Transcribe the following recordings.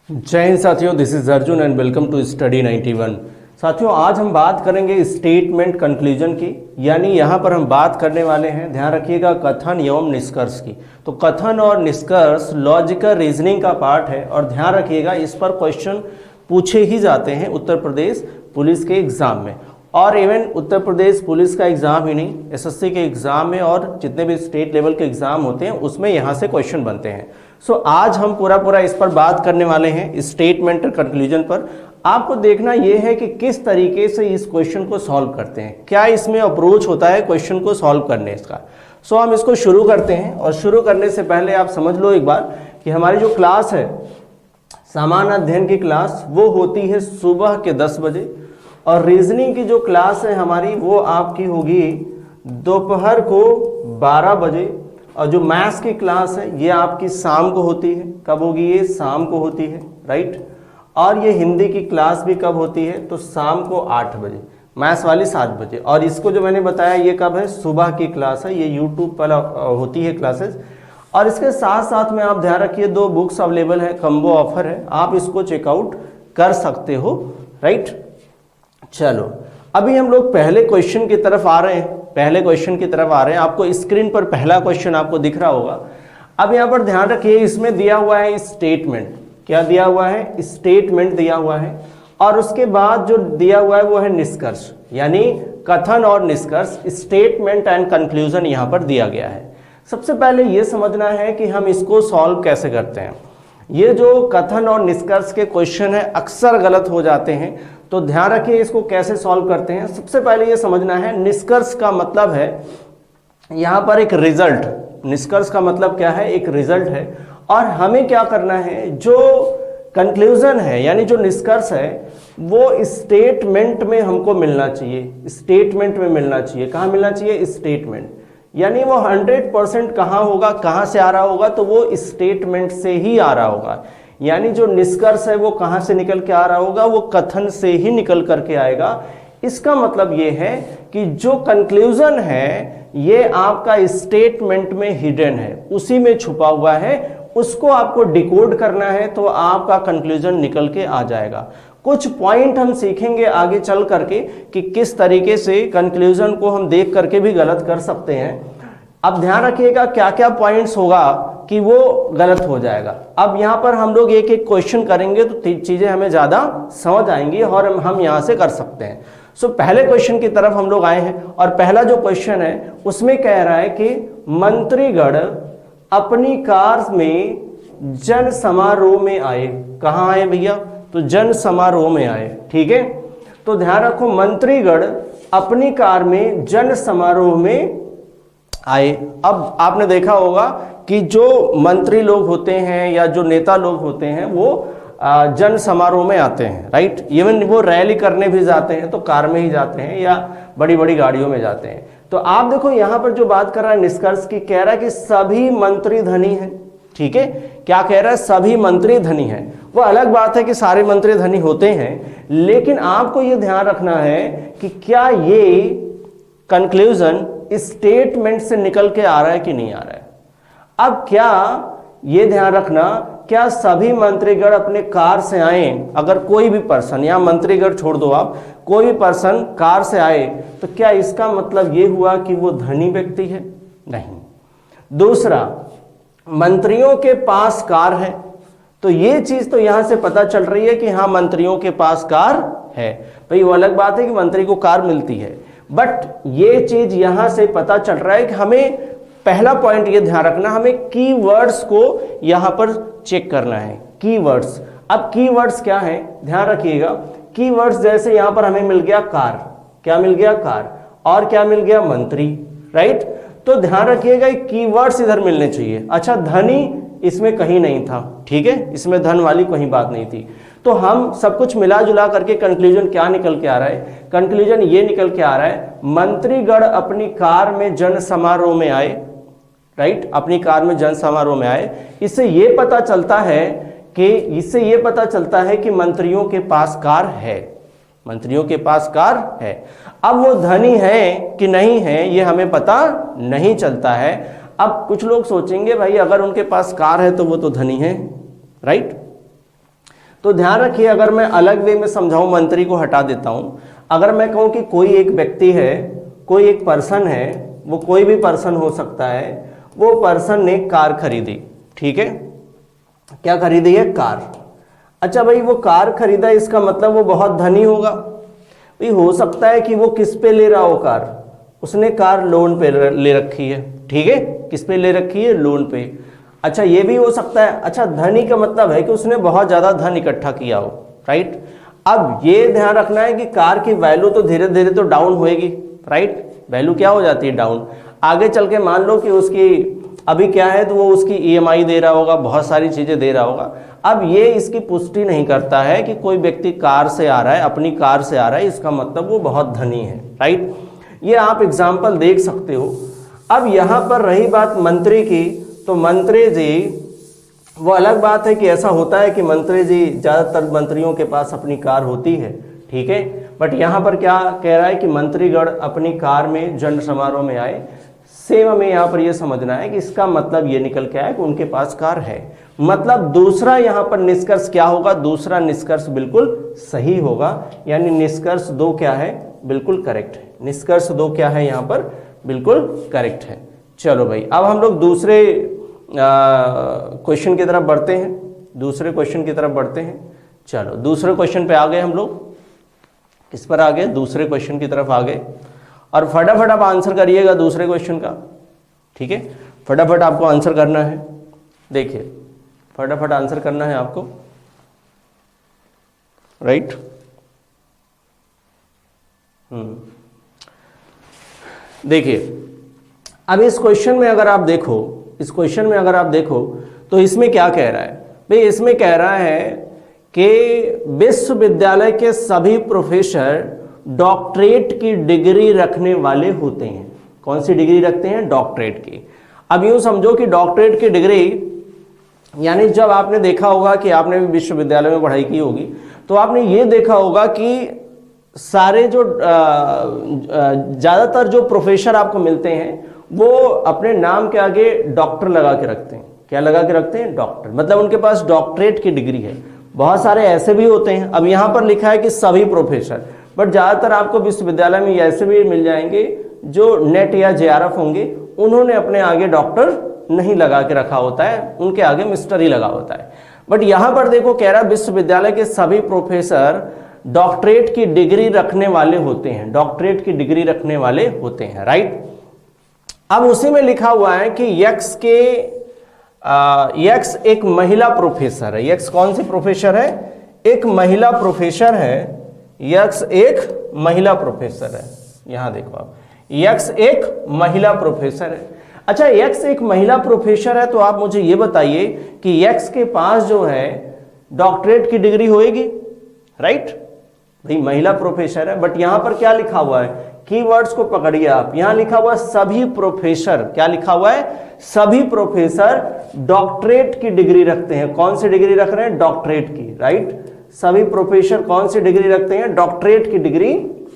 जय हिंद साथियों, this is Arjun and welcome to study 91। साथियों, आज हम बात करेंगे स्टेटमेंट कंक्लूजन की, यानी यहाँ पर हम बात करने वाले हैं, ध्यान रखिएगा, कथन एवं निष्कर्ष की। तो कथन और निष्कर्ष लॉजिकल रीजनिंग का पार्ट है और ध्यान रखिएगा इस पर क्वेश्चन पूछे ही जाते हैं उत्तर प्रदेश पुलिस के एग्जाम में। और इवन उत्तर प्रदेश पुलिस का एग्जाम ही नहीं, एसएससी के एग्जाम में और जितने भी स्टेट लेवल के एग्जाम होते हैं उसमें यहाँ से क्वेश्चन बनते हैं। सो आज हम पूरा इस पर बात करने वाले हैं, स्टेटमेंट कंक्लूजन पर। आपको देखना यह है कि किस तरीके से इस क्वेश्चन को सॉल्व करते हैं, क्या इसमें अप्रोच होता है क्वेश्चन को सॉल्व करने का। सो हम इसको शुरू करते हैं और शुरू करने से पहले आप समझ लो एक बार कि हमारी जो क्लास है सामान्य अध्ययन की क्लास वो होती है सुबह के 10 बजे और रीजनिंग की जो क्लास है हमारी वो आपकी होगी दोपहर को 12 बजे और जो मैथ्स की क्लास है ये आपकी शाम को होती है। कब होगी? ये शाम को होती है, राइट। और ये हिंदी की क्लास भी कब होती है? तो शाम को 8 बजे, मैथ्स वाली 7 बजे। और इसको जो मैंने बताया ये कब है? सुबह की क्लास है, ये यूट्यूब पर होती है क्लासेस। और इसके साथ साथ में आप ध्यान रखिए 2 बुक्स अवेलेबल है, कम्बो ऑफर है, आप इसको चेकआउट कर सकते हो, राइट। चलो अभी हम लोग पहले क्वेश्चन की तरफ आ रहे हैं, आपको स्क्रीन पर पहला क्वेश्चन आपको दिख रहा होगा। अब यहाँ पर ध्यान रखिए, इसमें दिया हुआ है स्टेटमेंट। क्या दिया हुआ है? स्टेटमेंट दिया हुआ है। और उसके बाद जो दिया हुआ है वो है निष्कर्ष, यानी कथन और निष्कर्ष, स्टेटमेंट एंड कंक्लूजन यहाँ पर दिया गया है। सबसे पहले ये समझना है कि हम इसको सॉल्व कैसे करते हैं। ये जो कथन और निष्कर्ष के क्वेश्चन है अक्सर गलत हो जाते हैं, तो ध्यान रखिए इसको कैसे सॉल्व करते हैं। सबसे पहले ये समझना है निष्कर्ष का मतलब है यहाँ पर एक रिजल्ट। निष्कर्ष का मतलब क्या है? एक रिजल्ट है। और हमें क्या करना है, जो कंक्लूजन है यानी जो निष्कर्ष है वो स्टेटमेंट में हमको मिलना चाहिए, स्टेटमेंट में मिलना चाहिए। कहाँ मिलना चाहिए? स्टेटमेंट। यानी वो 100% कहाँ होगा, कहाँ से आ रहा होगा? तो वो स्टेटमेंट से ही आ रहा होगा। यानी जो निष्कर्ष है वो कहाँ से निकल के आ रहा होगा? वो कथन से ही निकल करके आएगा। इसका मतलब ये है कि जो कंक्लूजन है ये आपका स्टेटमेंट में हिडन है, उसी में छुपा हुआ है, उसको आपको डिकोड करना है तो आपका कंक्लूजन निकल के आ जाएगा। कुछ पॉइंट हम सीखेंगे आगे चल करके कि किस तरीके से कंक्लूजन को हम देख करके भी गलत कर सकते हैं। अब ध्यान रखिएगा क्या क्या पॉइंट्स होगा कि वो गलत हो जाएगा। अब यहाँ पर हम लोग एक एक क्वेश्चन करेंगे तो चीजें हमें ज्यादा समझ आएंगी और हम यहाँ से कर सकते हैं। सो पहले क्वेश्चन की तरफ हम लोग आए हैं और पहला जो क्वेश्चन है उसमें कह रहा है कि मंत्रीगण अपनी कार में जन समारोह में आए। कहाँ आए भैया? तो जन समारोह में आए, ठीक है। तो ध्यान रखो मंत्रीगण अपनी कार में जन समारोह में आए। अब आपने देखा होगा कि जो मंत्री लोग होते हैं या जो नेता लोग होते हैं वो जन समारोह में आते हैं, राइट। इवन वो रैली करने भी जाते हैं तो कार में ही जाते हैं या बड़ी बड़ी गाड़ियों में जाते हैं। तो आप देखो यहाँ पर जो बात कर रहा है निष्कर्ष की, कह रहा है कि सभी मंत्री धनी हैं, ठीक है। क्या कह रहा है? सभी मंत्री धनी हैं। वो अलग बात है कि सारे मंत्री धनी होते हैं, लेकिन आपको ये ध्यान रखना है कि क्या ये कंक्लूजन स्टेटमेंट से निकल के आ रहा है कि नहीं आ रहा है। अब क्या ये ध्यान रखना, क्या सभी मंत्रीगण अपने कार से आए? अगर कोई भी पर्सन, या मंत्रीगण छोड़ दो आप, कोई भी पर्सन कार से आए तो क्या इसका मतलब ये हुआ कि वो धनी व्यक्ति है? नहीं। दूसरा, मंत्रियों के पास कार है, तो ये चीज तो यहां से पता चल रही है कि हाँ मंत्रियों के पास कार है। भाई वो अलग बात है कि मंत्री को कार मिलती है, बट ये चीज यहां से पता चल रहा है कि हमें पहला पॉइंट ये ध्यान रखना, हमें कीवर्ड्स को यहां पर चेक करना है। कीवर्ड्स, अब कीवर्ड्स क्या है? ध्यान रखिएगा, कीवर्ड्स जैसे यहां पर हमें मिल गया कार, क्या मिल गया? कार। और क्या मिल गया? मंत्री, राइट। तो ध्यान रखिएगा कीवर्ड्स इधर मिलने चाहिए। अच्छा, धनी इसमें कहीं नहीं था, ठीक है, इसमें धन वाली कोई बात नहीं थी। तो हम सब कुछ मिला जुला करके कंक्लूजन क्या निकल के आ रहा है? कंक्लूजन ये निकल के आ रहा है मंत्रीगण अपनी कार में जन समारोह में आए, राइट, अपनी कार में जन समारोह में आए। इससे ये पता चलता है कि मंत्रियों के पास कार है, मंत्रियों के पास कार है। अब वो धनी है कि नहीं है ये हमें पता नहीं चलता है। अब कुछ लोग सोचेंगे भाई अगर उनके पास कार है तो वो तो धनी है, राइट। तो ध्यान रखिए, अगर मैं अलग वे में समझाऊं, मंत्री को हटा देता हूं, अगर मैं कहूं कि कोई एक व्यक्ति है, कोई एक पर्सन है, वो कोई भी पर्सन हो सकता है, वो पर्सन ने कार खरीदी, ठीक है, क्या खरीदी है? कार। अच्छा भाई, वो कार खरीदा, इसका मतलब वो बहुत धनी होगा? भाई हो सकता है कि वो किस पे ले रहा हो कार, उसने कार लोन पे ले रखी है, ठीक है, किस पे ले रखी है? लोन पे। अच्छा ये भी हो सकता है। अच्छा धनी का मतलब है कि उसने बहुत ज्यादा धन इकट्ठा किया हो, राइट। अब ये ध्यान रखना है कि कार की वैल्यू तो धीरे धीरे तो डाउन होएगी, राइट, वैल्यू क्या हो जाती है? डाउन। आगे चल के मान लो कि उसकी अभी क्या है, तो वो उसकी ईएमआई दे रहा होगा, बहुत सारी चीजें दे रहा होगा। अब ये इसकी पुष्टि नहीं करता है कि कोई व्यक्ति कार से आ रहा है, अपनी कार से आ रहा है, इसका मतलब वो बहुत धनी है, राइट। ये आप एग्जाम्पल देख सकते हो। अब यहां पर रही बात मंत्री की, तो मंत्री जी, वो अलग बात है कि ऐसा होता है कि मंत्री जी, ज्यादातर मंत्रियों के पास अपनी कार होती है, ठीक है, बट यहां पर क्या कह रहा है कि मंत्रीगण अपनी कार में जन समारोह में आए। सेम हमें यहां पर यह समझना है कि इसका मतलब ये निकल के आया कि उनके पास कार है। मतलब दूसरा यहां पर निष्कर्ष क्या होगा? दूसरा निष्कर्ष बिल्कुल सही होगा, यानी निष्कर्ष 2 क्या है? बिल्कुल करेक्ट है। निष्कर्ष 2 क्या है? यहां पर बिल्कुल करेक्ट है। चलो भाई, अब हम लोग दूसरे क्वेश्चन की तरफ बढ़ते हैं, दूसरे क्वेश्चन की तरफ बढ़ते हैं। चलो दूसरे क्वेश्चन पे आ गए हम लोग, किस पर आ गए? दूसरे क्वेश्चन की तरफ आ गए, और फटाफट आप आंसर करिएगा दूसरे क्वेश्चन का, ठीक है, फटाफट आपको आंसर करना है। देखिए फटाफट आंसर करना है आपको, राइट। देखिए अब इस क्वेश्चन में अगर आप देखो, इस क्वेश्चन में अगर आप देखो तो इसमें क्या कह रहा है भाई? इसमें कह रहा है कि विश्वविद्यालय के सभी प्रोफेसर डॉक्टरेट की डिग्री रखने वाले होते हैं। कौन सी डिग्री रखते हैं? डॉक्टरेट की। अब यूं समझो कि डॉक्टरेट की डिग्री, यानी जब आपने देखा होगा कि आपने भी विश्वविद्यालय में पढ़ाई की होगी, तो आपने ये देखा होगा कि सारे जो ज्यादातर जो प्रोफेसर आपको मिलते हैं, वो अपने नाम के आगे डॉक्टर लगा के रखते हैं। क्या लगा के रखते हैं? डॉक्टर, मतलब उनके पास डॉक्टरेट की डिग्री है। बहुत सारे ऐसे भी होते हैं, अब यहां पर लिखा है कि सभी प्रोफेसर, बट ज्यादातर आपको विश्वविद्यालय में ऐसे भी मिल जाएंगे जो नेट या जेआरएफ होंगे, उन्होंने अपने आगे डॉक्टर नहीं लगा के रखा होता है, उनके आगे मिस्टर ही लगा होता है। बट यहां पर देखो कह रहा है विश्वविद्यालय के सभी प्रोफेसर डॉक्टरेट की डिग्री रखने वाले होते हैं, डॉक्टरेट की डिग्री रखने वाले होते हैं, राइट। अब उसी में लिखा हुआ है कि यक्स एक महिला प्रोफेसर है। यक्स कौन सी प्रोफेसर है? एक महिला प्रोफेसर है। यक्स एक महिला प्रोफेसर है। यहां देखो आप, यक्स एक महिला प्रोफेसर है। अच्छा यक्स एक महिला प्रोफेसर है, तो आप मुझे ये बताइए कि यक्स के पास जो है डॉक्टरेट की डिग्री होएगी, राइट। भाई महिला प्रोफेसर है, बट यहां पर क्या लिखा हुआ है? कीवर्ड्स को पकड़िए आप, यहां लिखा हुआ सभी प्रोफेसर। क्या लिखा हुआ है? सभी प्रोफेसर डॉक्टरेट की डिग्री रखते हैं। कौन सी डिग्री रख रहे हैं? डॉक्टरेट की, राइट। सभी प्रोफेसर कौन सी डिग्री रखते हैं? डॉक्टरेट की डिग्री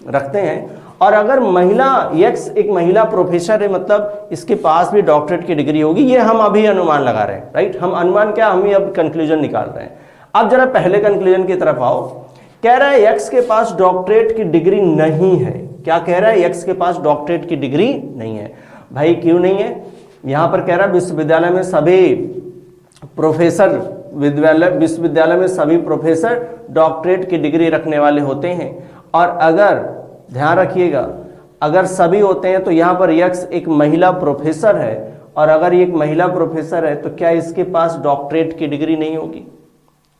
रखते हैं। और अगर महिला यक्स एक महिला प्रोफेसर है, मतलब इसके पास भी डॉक्टरेट की डिग्री होगी। ये हम अभी अनुमान लगा रहे हैं, राइट। हम अनुमान क्या, हम ही अब कंक्लूजन निकाल रहे हैं। अब जरा पहले कंक्लूजन की तरफ आओ। कह रहा है यक्स के पास डॉक्टरेट की डिग्री नहीं है। क्या कह रहा है? यक्स के पास डॉक्टरेट की डिग्री नहीं है। भाई क्यों नहीं है? यहां पर कह रहा है विश्वविद्यालय में सभी प्रोफेसर, विश्वविद्यालय में सभी प्रोफेसर डॉक्टरेट की डिग्री रखने वाले होते हैं। और अगर ध्यान रखिएगा, अगर सभी होते हैं तो यहां पर यक्स एक महिला प्रोफेसर है, और अगर ये एक महिला प्रोफेसर है तो क्या इसके पास डॉक्टरेट की डिग्री नहीं होगी?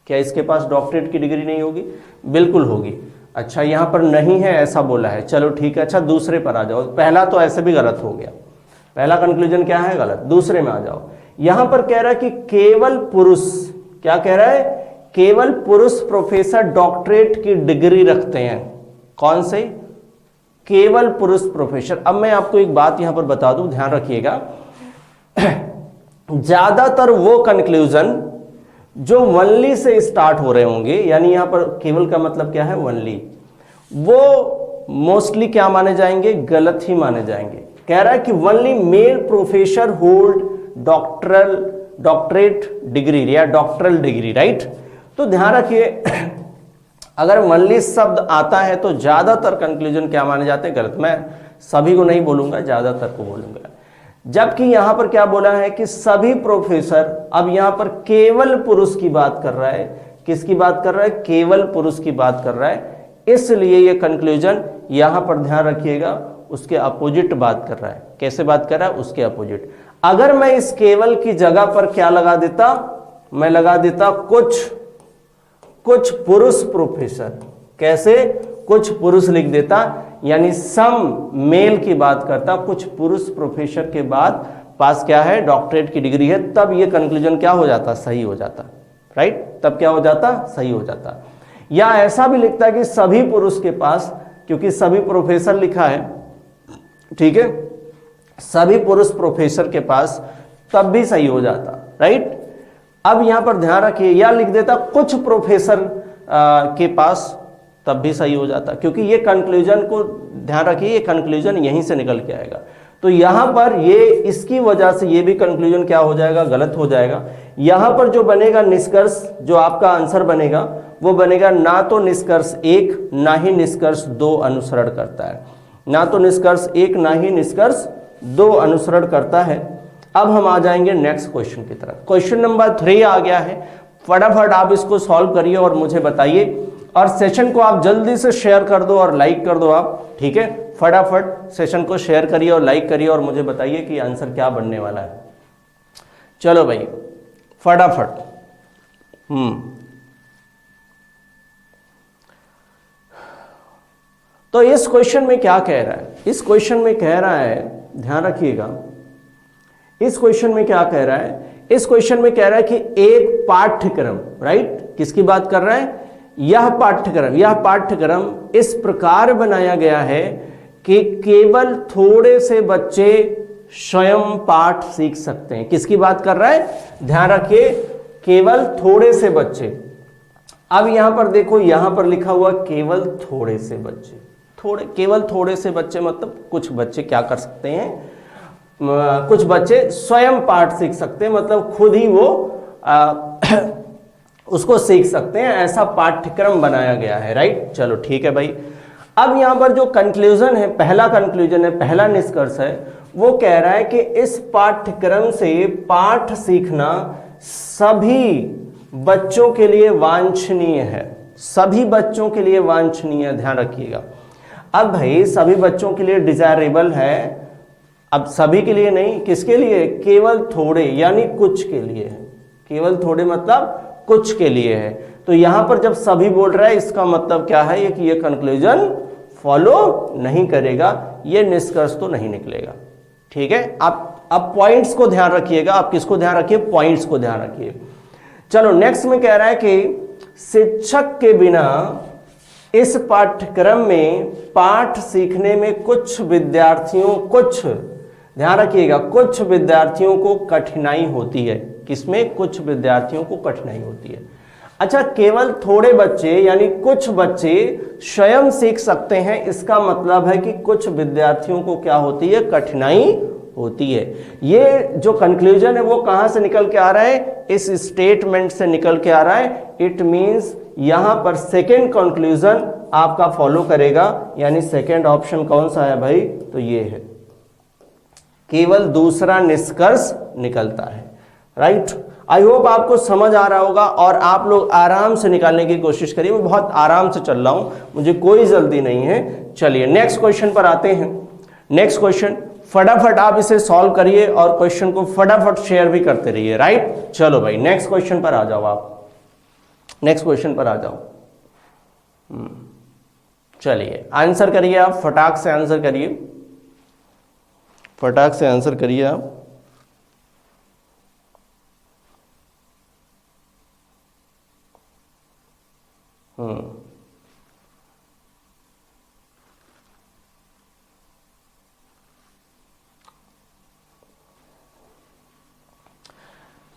क्या इसके पास डॉक्टरेट की डिग्री नहीं होगी? बिल्कुल होगी। अच्छा यहां पर नहीं है ऐसा बोला है, चलो ठीक है। अच्छा दूसरे पर आ जाओ। पहला तो ऐसे भी गलत हो गया, पहला कंक्लूजन क्या है? गलत। दूसरे में आ जाओ। यहां पर कह रहा है कि केवल पुरुष, क्या कह रहा है? केवल पुरुष प्रोफेसर डॉक्टरेट की डिग्री रखते हैं। कौन से? केवल पुरुष प्रोफेसर। अब मैं आपको एक बात यहां पर बता दूं, ध्यान रखिएगा। ज्यादातर वो कंक्लूजन जो वनली से स्टार्ट हो रहे होंगे, यानी यहां पर केवल का मतलब क्या है? वनली, वो मोस्टली क्या माने जाएंगे? गलत ही माने जाएंगे। कह रहा है कि only male professor hold doctorate degree या डॉक्टरल डिग्री, राइट। तो ध्यान रखिए अगर वनली शब्द आता है तो ज्यादातर कंक्लूजन क्या माने जाते हैं, गलत। मैं सभी को नहीं बोलूंगा, ज्यादातर को बोलूंगा। जबकि यहां पर क्या बोला है कि सभी प्रोफेसर, अब यहां पर केवल पुरुष की बात कर रहा है। किसकी बात कर रहा है? केवल पुरुष की बात कर रहा है, इसलिए ये कंक्लूजन यहां पर ध्यान रखिएगा उसके अपोजिट बात कर रहा है। कैसे बात कर रहा है? उसके अपोजिट। अगर मैं इस केवल की जगह पर क्या लगा देता, मैं लगा देता कुछ पुरुष प्रोफेसर। कैसे? कुछ पुरुष लिख देता, यानी सम मेल की बात करता, कुछ पुरुष प्रोफेसर के बाद पास क्या है? डॉक्टरेट की डिग्री है। तब ये कंक्लूजन क्या हो जाता? सही हो जाता, राइट? तब क्या हो जाता? सही हो जाता। या ऐसा भी लिखता है कि सभी पुरुष के पास, क्योंकि सभी प्रोफेसर लिखा है, ठीक है, सभी पुरुष प्रोफेसर के पास, तब भी सही हो जाता, राइट? अब यहां पर ध्यान रखिए, या लिख देता कुछ प्रोफेसर के पास, तब भी सही हो जाता, क्योंकि ये कंक्लूजन को ध्यान रखिए, ये कंक्लूजन यहीं से निकल के आएगा। तो यहां पर ये इसकी वजह से ये भी कंक्लूजन क्या हो जाएगा? गलत हो जाएगा। यहां पर जो बनेगा निष्कर्ष, जो आपका आंसर बनेगा वो बनेगा ना तो निष्कर्ष 1 ना ही निष्कर्ष 2 अनुसरण करता है। ना तो निष्कर्ष 1 ना ही निष्कर्ष 2 अनुसरण करता है। अब हम आ जाएंगे नेक्स्ट क्वेश्चन की तरफ। क्वेश्चन नंबर 3 आ गया है। फटाफट आप इसको सॉल्व करिए और मुझे बताइए, और सेशन को आप जल्दी से शेयर कर दो और लाइक कर दो आप, ठीक है? फटाफट सेशन को शेयर करिए और लाइक करिए और मुझे बताइए कि आंसर क्या बनने वाला है। चलो भाई फटाफट। तो इस क्वेश्चन में क्या कह रहा है? इस क्वेश्चन में कह रहा है, ध्यान रखिएगा, इस क्वेश्चन में क्या कह रहा है? इस क्वेश्चन में कह रहा है कि एक पाठ्यक्रम, राइट? किसकी बात कर रहा है? यह पाठ्यक्रम इस प्रकार बनाया गया है कि केवल थोड़े से बच्चे स्वयं पाठ सीख सकते हैं। किसकी बात कर रहा है? ध्यान रखिए, केवल थोड़े से बच्चे। अब यहां पर देखो, यहां पर लिखा हुआ केवल थोड़े से बच्चे। केवल थोड़े से बच्चे मतलब कुछ बच्चे क्या कर सकते हैं? कुछ बच्चे स्वयं पाठ सीख सकते हैं, मतलब खुद ही वो उसको सीख सकते हैं, ऐसा पाठ्यक्रम बनाया गया है, राइट? चलो ठीक है भाई। अब यहां पर जो कंक्लूजन है, पहला कंक्लूजन है, पहला निष्कर्ष है, वो कह रहा है कि इस पाठ्यक्रम से पाठ सीखना सभी बच्चों के लिए वांछनीय है। सभी बच्चों के लिए वांछनीय है, ध्यान रखिएगा। अब भाई सभी बच्चों के लिए डिजायरेबल है, अब सभी के लिए नहीं, किसके लिए? केवल थोड़े, यानी कुछ के लिए है। केवल थोड़े मतलब कुछ के लिए है। तो यहां पर जब सभी बोल रहा है, इसका मतलब क्या है कि ये कंक्लूजन फॉलो नहीं करेगा, ये निष्कर्ष तो नहीं निकलेगा, ठीक है? आप अब पॉइंट्स को ध्यान रखिएगा। आप किसको ध्यान रखिए? पॉइंट्स को ध्यान रखिए। चलो नेक्स्ट में कह रहा है कि शिक्षक के बिना इस पाठ्यक्रम में पाठ सीखने में कुछ विद्यार्थियों को कठिनाई होती है। किसमें? कुछ विद्यार्थियों को कठिनाई होती है। अच्छा, केवल थोड़े बच्चे यानी कुछ बच्चे स्वयं सीख सकते हैं, इसका मतलब है कि कुछ विद्यार्थियों को क्या होती है? कठिनाई होती है। ये जो कंक्लूजन है वो कहां से निकल के आ रहा है? इस स्टेटमेंट से निकल के आ रहा है। इट मींस यहां पर सेकेंड कंक्लूजन आपका फॉलो करेगा, यानी सेकेंड ऑप्शन कौन सा है भाई? तो ये है, केवल दूसरा निष्कर्ष निकलता है, राइट? आई होप आपको समझ आ रहा होगा और आप लोग आराम से निकालने की कोशिश करिए। मैं बहुत आराम से चल रहा हूं, मुझे कोई जल्दी नहीं है। चलिए नेक्स्ट क्वेश्चन पर आते हैं। नेक्स्ट क्वेश्चन फटाफट आप इसे सॉल्व करिए और क्वेश्चन को फटाफट शेयर भी करते रहिए, राइट? चलो भाई नेक्स्ट क्वेश्चन पर आ जाओ। आप नेक्स्ट क्वेश्चन पर आ जाओ। चलिए आंसर करिए, आप फटाक से आंसर करिए, फटाक से आंसर करिए आप।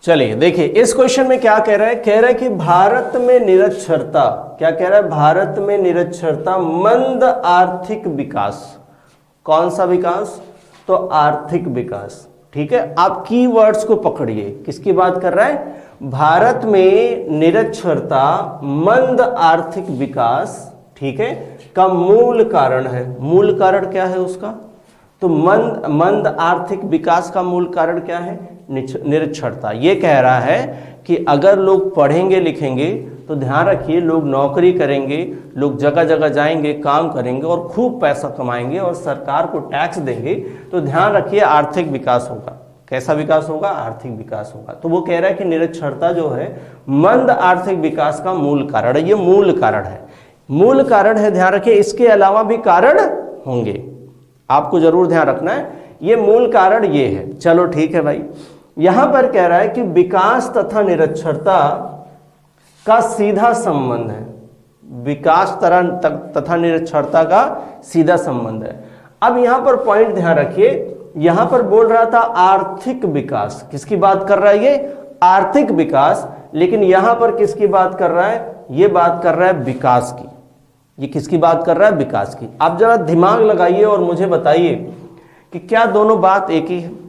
चलिए देखिए इस क्वेश्चन में क्या कह रहा है? कह रहा है कि भारत में निरक्षरता, क्या कह रहा है? भारत में निरक्षरता मंद आर्थिक विकास। कौन सा विकास? तो आर्थिक विकास, ठीक है? आप कीवर्ड्स को पकड़िए। किसकी बात कर रहा है? भारत में निरक्षरता मंद आर्थिक विकास, ठीक है, का मूल कारण है। मूल कारण क्या है उसका? तो मंद आर्थिक विकास का मूल कारण क्या है? निरक्षरता। ये कह रहा है कि अगर लोग पढ़ेंगे लिखेंगे तो ध्यान रखिए लोग नौकरी करेंगे, लोग जगह जगह जाएंगे, काम करेंगे और खूब पैसा कमाएंगे और सरकार को टैक्स देंगे, तो ध्यान रखिए आर्थिक विकास होगा। कैसा विकास होगा? आर्थिक विकास होगा। तो वो कह रहा है कि निरक्षरता जो है मंद आर्थिक विकास का मूल कारण है। ये मूल कारण है, मूल कारण है, ध्यान रखिए। इसके अलावा भी कारण होंगे, आपको जरूर ध्यान रखना है। ये मूल कारण ये है। चलो ठीक है भाई। यहां पर कह रहा है कि विकास तथा निरक्षरता का सीधा संबंध है। विकास तथा निरक्षरता का सीधा संबंध है। अब यहां पर पॉइंट ध्यान रखिए, यहां पर बोल रहा था आर्थिक विकास। किसकी बात कर रहा है? ये आर्थिक विकास। लेकिन यहां पर किसकी बात कर रहा है? ये बात कर रहा है विकास की। ये किसकी बात कर रहा है? विकास की। आप जरा दिमाग लगाइए और मुझे बताइए कि क्या दोनों बात एक ही है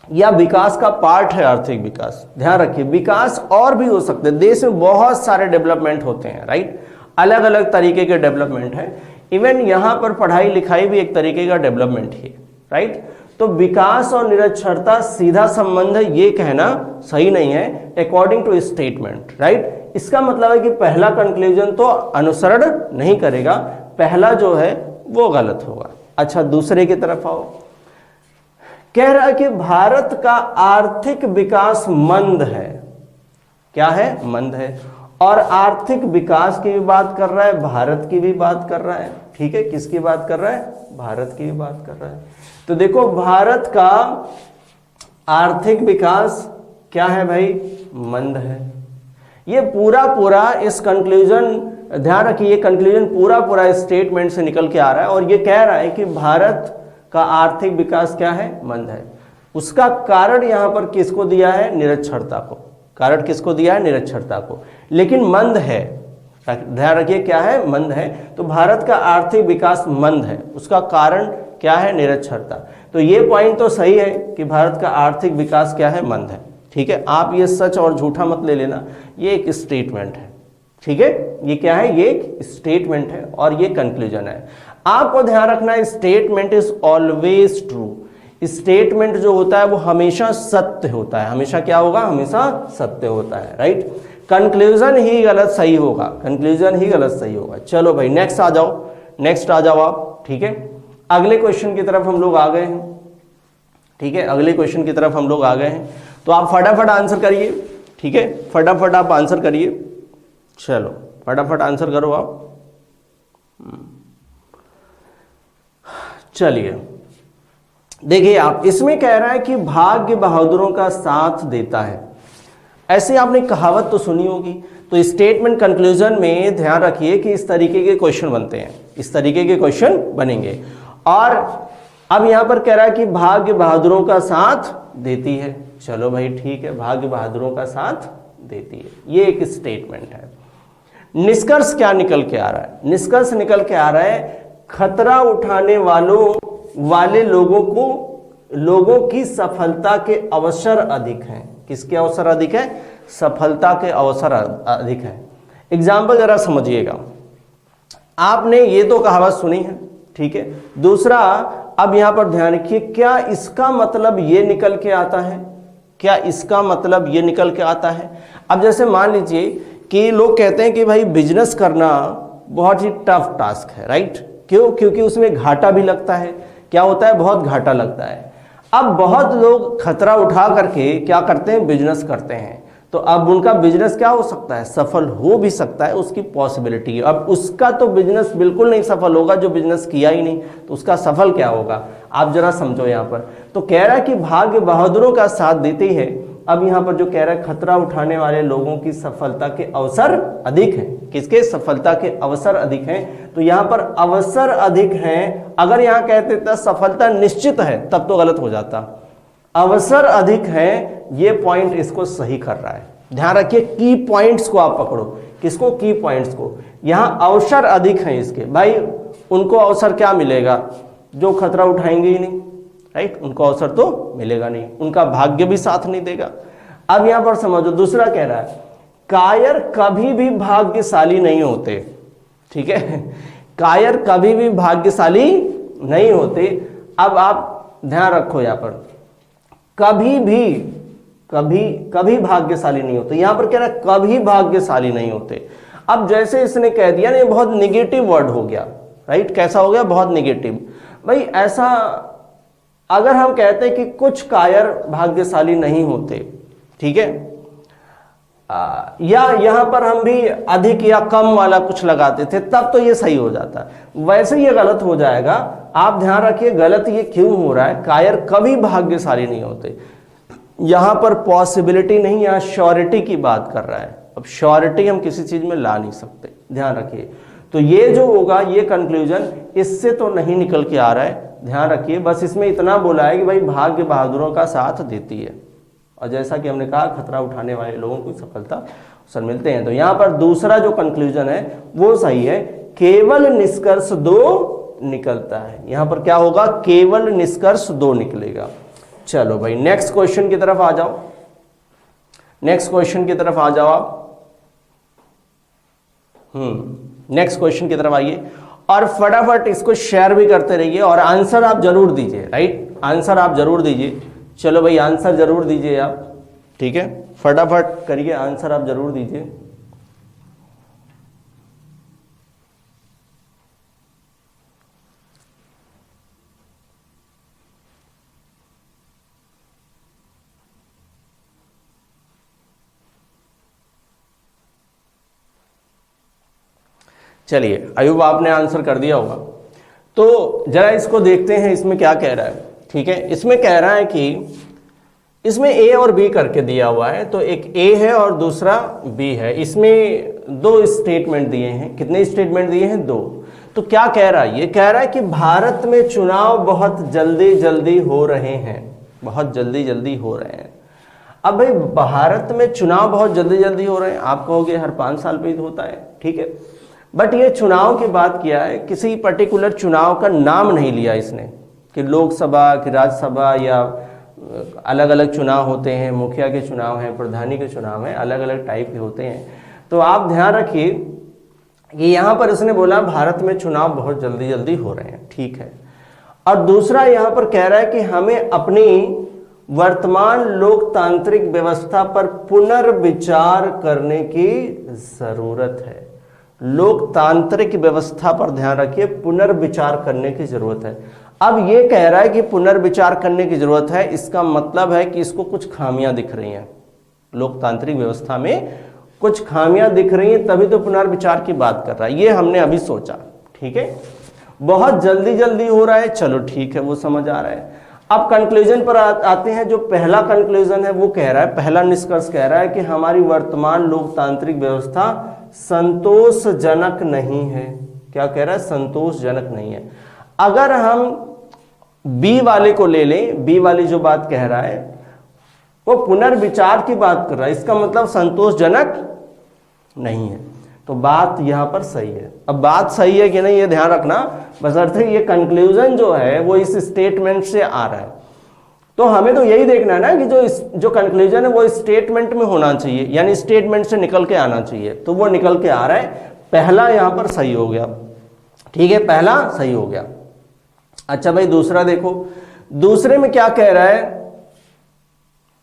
या विकास का पार्ट है आर्थिक विकास? ध्यान रखिए विकास और भी हो सकते हैं। देश में बहुत सारे डेवलपमेंट होते हैं, राइट, अलग अलग तरीके के डेवलपमेंट है। इवन यहां पर पढ़ाई लिखाई भी एक तरीके का डेवलपमेंट ही है, राइट। तो विकास और निरक्षरता सीधा संबंध है, ये कहना सही नहीं है अकॉर्डिंग टू स्टेटमेंट, राइट। इसका मतलब है कि पहला कंक्लूजन तो अनुसरण नहीं करेगा, पहला जो है वो गलत होगा। अच्छा, दूसरे की तरफ आओ। कह रहा है कि भारत का आर्थिक विकास मंद है। क्या है? मंद है। और आर्थिक विकास की भी बात कर रहा है, भारत की भी बात कर रहा है, ठीक है। किसकी बात कर रहा है? भारत की भी बात कर रहा है। तो देखो भारत का आर्थिक विकास क्या है भाई? मंद है। ये पूरा इस कंक्लूजन, ध्यान रखिए, ये कंक्लूजन पूरा स्टेटमेंट से निकल के आ रहा है और ये कह रहा है कि भारत का आर्थिक विकास क्या है? मंद है। उसका कारण यहां पर किसको दिया है? निरक्षरता को। कारण किसको दिया है? निरक्षरता को। लेकिन मंद है, ध्यान रखिए क्या है? मंद है। तो भारत का आर्थिक विकास मंद है, उसका कारण क्या है? निरक्षरता। तो ये पॉइंट तो सही है कि भारत का आर्थिक विकास क्या है? मंद है, ठीक है। आप ये सच और झूठा मत ले लेना, ये एक स्टेटमेंट है, ठीक है। ये क्या है? ये एक स्टेटमेंट है और ये कंक्लूजन है। आपको ध्यान रखना है statement is always true. Statement जो होता है वो हमेशा सत्य होता है। हमेशा क्या होगा? हमेशा सत्य होता है, राइट। कंक्लूजन ही गलत सही होगा, कंक्लूजन ही गलत सही होगा। चलो भाई नेक्स्ट आ जाओ, नेक्स्ट आ जाओ आप, ठीक है। अगले क्वेश्चन की तरफ हम लोग आ गए हैं, ठीक है। अगले क्वेश्चन की तरफ हम लोग आ गए हैं, तो आप फटाफट आंसर करिए, ठीक है। फटाफट आप आंसर करिए, चलो फटाफट आंसर करो आप। चलिए देखिए, आप इसमें कह रहा है कि भाग्य बहादुरों का साथ देता है। ऐसे आपने कहावत तो सुनी होगी। तो स्टेटमेंट कंक्लूजन में ध्यान रखिए कि इस तरीके के क्वेश्चन बनते हैं, इस तरीके के क्वेश्चन बनेंगे। और अब यहां पर कह रहा है कि भाग्य बहादुरों का साथ देती है। चलो भाई ठीक है, भाग्य बहादुरों का साथ देती है, ये एक स्टेटमेंट है। निष्कर्ष क्या निकल के आ रहा है? निष्कर्ष निकल के आ रहा है खतरा उठाने वाले लोगों की सफलता के अवसर अधिक हैं। किसके अवसर अधिक है? सफलता के अवसर अधिक है। एग्जाम्पल जरा समझिएगा, आपने ये तो कहावत सुनी है, ठीक है। दूसरा, अब यहां पर ध्यान रखिए, क्या इसका मतलब ये निकल के आता है? क्या इसका मतलब ये निकल के आता है? अब जैसे मान लीजिए कि लोग कहते हैं कि भाई बिजनेस करना बहुत ही टफ टास्क है, राइट। क्यों? क्योंकि उसमें घाटा भी लगता है। क्या होता है? बहुत घाटा लगता है। अब बहुत लोग खतरा उठा करके क्या करते हैं? बिजनेस करते हैं। तो अब उनका बिजनेस क्या हो सकता है? सफल हो भी सकता है, उसकी पॉसिबिलिटी है। अब उसका तो बिजनेस बिल्कुल नहीं सफल होगा जो बिजनेस किया ही नहीं, तो उसका सफल क्या होगा? आप जरा समझो यहाँ पर। तो कह रहा है कि भाग्य बहादुरों का साथ देती है। अब यहाँ पर जो कह रहा है खतरा उठाने वाले लोगों की सफलता के अवसर अधिक हैं। किसके? सफलता के अवसर अधिक हैं। तो यहाँ पर अवसर अधिक हैं। अगर यहाँ कहते थे सफलता निश्चित है तब तो गलत हो जाता। अवसर अधिक है, ये पॉइंट इसको सही कर रहा है। ध्यान रखिए, की पॉइंट्स को आप पकड़ो। किसको? की पॉइंट्स को। यहाँ अवसर अधिक हैं इसके। भाई उनको अवसर क्या मिलेगा? जो खतरा उठाएंगे ही नहीं, राइट। उनको अवसर तो मिलेगा नहीं, उनका भाग्य भी साथ नहीं देगा। अब यहां पर समझो, दूसरा कह रहा है कायर कभी भी भाग्यशाली नहीं होते। ठीक है, कायर कभी भी भाग्यशाली नहीं होते। अब आप ध्यान रखो, यहां पर कभी भी, कभी भाग्यशाली नहीं होते, यहां पर कह रहा है कभी भाग्यशाली नहीं होते। अब जैसे इसने कह दिया ना, ये बहुत निगेटिव वर्ड हो गया, राइट। कैसा हो गया? बहुत निगेटिव। भाई ऐसा अगर हम कहते हैं कि कुछ कायर भाग्यशाली नहीं होते, ठीक है, या यहां पर हम भी अधिक या कम वाला कुछ लगाते थे, तब तो ये सही हो जाता। वैसे ये गलत हो जाएगा। आप ध्यान रखिए गलत ये क्यों हो रहा है। कायर कभी भाग्यशाली नहीं होते, यहां पर पॉसिबिलिटी नहीं, यहां श्योरिटी की बात कर रहा है। अब श्योरिटी हम किसी चीज में ला नहीं सकते, ध्यान रखिए। तो ये जो होगा, ये कंक्लूजन इससे तो नहीं निकल के आ रहा है, ध्यान रखिए। बस इसमें इतना बोला है कि भाई भाग्य बहादुरों का साथ देती है, और जैसा कि हमने कहा खतरा उठाने वाले लोगों को सफलता अवसर मिलते हैं। तो यहां पर दूसरा जो कंक्लूजन है वो सही है, केवल निष्कर्ष 2 निकलता है। यहां पर क्या होगा? केवल निष्कर्ष 2 निकलेगा। चलो भाई नेक्स्ट क्वेश्चन की तरफ आ जाओ, नेक्स्ट क्वेश्चन की तरफ आ जाओ आप। नेक्स्ट क्वेश्चन की तरफ आइए और फटाफट इसको शेयर भी करते रहिए और आंसर आप जरूर दीजिए, राइट। आंसर आप जरूर दीजिए। चलो भाई आंसर जरूर दीजिए आप, ठीक है, फटाफट करिए, आंसर आप जरूर दीजिए। चलिए अयुब आपने आंसर कर दिया होगा, तो जरा इसको देखते हैं इसमें क्या कह रहा है। ठीक है, इसमें कह रहा है कि इसमें ए और बी करके दिया हुआ है, तो एक ए है और दूसरा बी है। इसमें 2 स्टेटमेंट दिए हैं। कितने स्टेटमेंट दिए हैं? 2। तो क्या कह रहा है? ये कह रहा है कि भारत में चुनाव बहुत जल्दी जल्दी हो रहे हैं, बहुत जल्दी जल्दी हो रहे हैं। अब भाई भारत में चुनाव बहुत जल्दी जल्दी हो रहे हैं, आप कहोगे हर 5 साल पे ही होता है, ठीक है, बट ये चुनाव की बात किया है, किसी पर्टिकुलर चुनाव का नाम नहीं लिया इसने कि लोकसभा कि राज्यसभा या अलग अलग चुनाव होते हैं, मुखिया के चुनाव हैं, प्रधानी के चुनाव हैं, अलग अलग टाइप के होते हैं। तो आप ध्यान रखिए कि यहाँ पर इसने बोला भारत में चुनाव बहुत जल्दी जल्दी हो रहे हैं, ठीक है। और दूसरा यहाँ पर कह रहा है कि हमें अपनी वर्तमान लोकतांत्रिक व्यवस्था पर पुनर्विचार करने की जरूरत है। लोकतांत्रिक व्यवस्था पर ध्यान रखिए, पुनर्विचार करने की जरूरत है। अब ये कह रहा है कि पुनर्विचार करने की जरूरत है, इसका मतलब है कि इसको कुछ खामियां दिख रही हैं, लोकतांत्रिक व्यवस्था में कुछ खामियां दिख रही हैं, तभी तो पुनर्विचार की बात कर रहा है। ये हमने अभी सोचा, ठीक है। बहुत जल्दी जल्दी हो रहा है, चलो ठीक है, वो समझ आ रहा है। अब कंक्लूजन पर आते हैं। जो पहला कंक्लूजन है वो कह रहा है, पहला निष्कर्ष कह रहा है कि हमारी वर्तमान लोकतांत्रिक व्यवस्था संतोषजनक नहीं है। क्या कह रहा है? संतोषजनक नहीं है। अगर हम बी वाले को ले लें, बी वाली जो बात कह रहा है वो पुनर्विचार की बात कर रहा है, इसका मतलब संतोषजनक नहीं है। तो बात यहां पर सही है। अब बात सही है कि नहीं ये ध्यान रखना, बशर्ते ये कंक्लूजन जो है वो इस स्टेटमेंट से आ रहा है। तो हमें तो यही देखना है ना कि जो कंक्लूजन है वो स्टेटमेंट में होना चाहिए, यानी स्टेटमेंट से निकल के आना चाहिए। तो वो निकल के आ रहा है, पहला यहां पर सही हो गया, ठीक है, पहला सही हो गया। अच्छा भाई दूसरा देखो, दूसरे में क्या कह रहा है?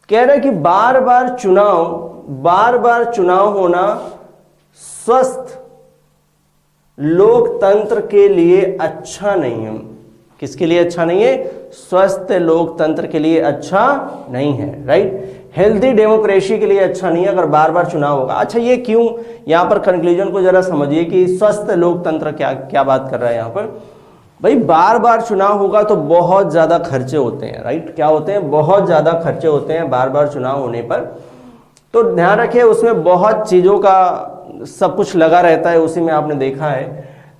कह रहा है कि बार बार चुनाव होना स्वस्थ लोकतंत्र के लिए अच्छा नहीं है। किसके लिए अच्छा नहीं है? स्वस्थ लोकतंत्र के लिए अच्छा नहीं है, राइट। हेल्दी डेमोक्रेसी के लिए अच्छा नहीं है अगर बार बार चुनाव होगा। अच्छा ये क्यों? यहां पर कंक्लूजन को जरा समझिए कि स्वस्थ लोकतंत्र क्या बात कर रहा है यहां पर। भाई बार बार चुनाव होगा तो बहुत ज्यादा खर्चे होते हैं, राइट। क्या होते हैं? बहुत ज्यादा खर्चे होते हैं बार बार चुनाव होने पर। तो ध्यान रखिए उसमें बहुत चीजों का सब कुछ लगा रहता है, उसी में आपने देखा है।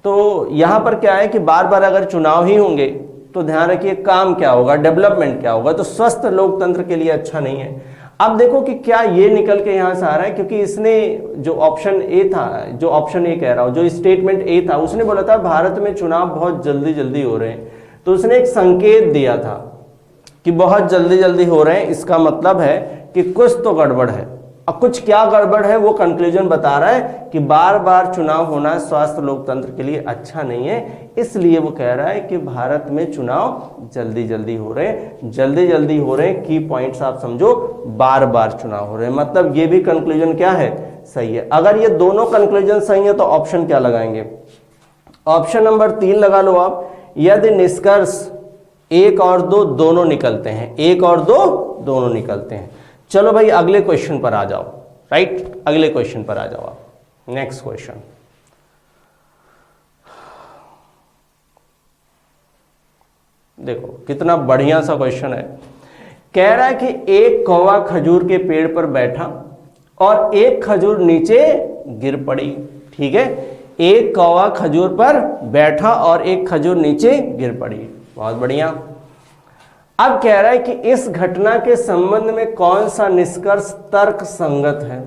तो यहां पर क्या है कि बार बार अगर चुनाव ही होंगे तो ध्यान रखिए काम क्या होगा, डेवलपमेंट क्या होगा। तो स्वस्थ लोकतंत्र के लिए अच्छा नहीं है। अब देखो कि क्या ये निकल के यहां से आ रहा है, क्योंकि इसने जो ऑप्शन ए था, जो ऑप्शन ए कह रहा हूं, जो स्टेटमेंट ए था, उसने बोला था भारत में चुनाव बहुत जल्दी जल्दी हो रहे हैं। तो उसने एक संकेत दिया था कि बहुत जल्दी जल्दी हो रहे हैं, इसका मतलब है कि कुछ तो गड़बड़ है। अब कुछ क्या गड़बड़ है वो कंक्लूजन बता रहा है कि बार बार चुनाव होना स्वास्थ्य लोकतंत्र के लिए अच्छा नहीं है, इसलिए वो कह रहा है कि भारत में चुनाव जल्दी जल्दी हो रहे हैं, जल्दी जल्दी हो रहे हैं। की पॉइंट्स आप समझो, बार बार चुनाव हो रहे हैं, मतलब ये भी कंक्लूजन क्या है, सही है। अगर ये दोनों कंक्लूजन सही है तो ऑप्शन क्या लगाएंगे, ऑप्शन नंबर 3 लगा लो आप। यदि निष्कर्ष 1 और 2 दोनों निकलते हैं, 1 और 2 दोनों निकलते हैं। चलो भाई अगले क्वेश्चन पर आ जाओ, राइट, अगले क्वेश्चन पर आ जाओ आप। नेक्स्ट क्वेश्चन, देखो कितना बढ़िया सा क्वेश्चन है। कह रहा है कि एक कौवा खजूर के पेड़ पर बैठा और एक खजूर नीचे गिर पड़ी। ठीक है, एक कौवा खजूर पर बैठा और एक खजूर नीचे गिर पड़ी, बहुत बढ़िया। अब कह रहा है कि इस घटना के संबंध में कौन सा निष्कर्ष तर्क संगत है,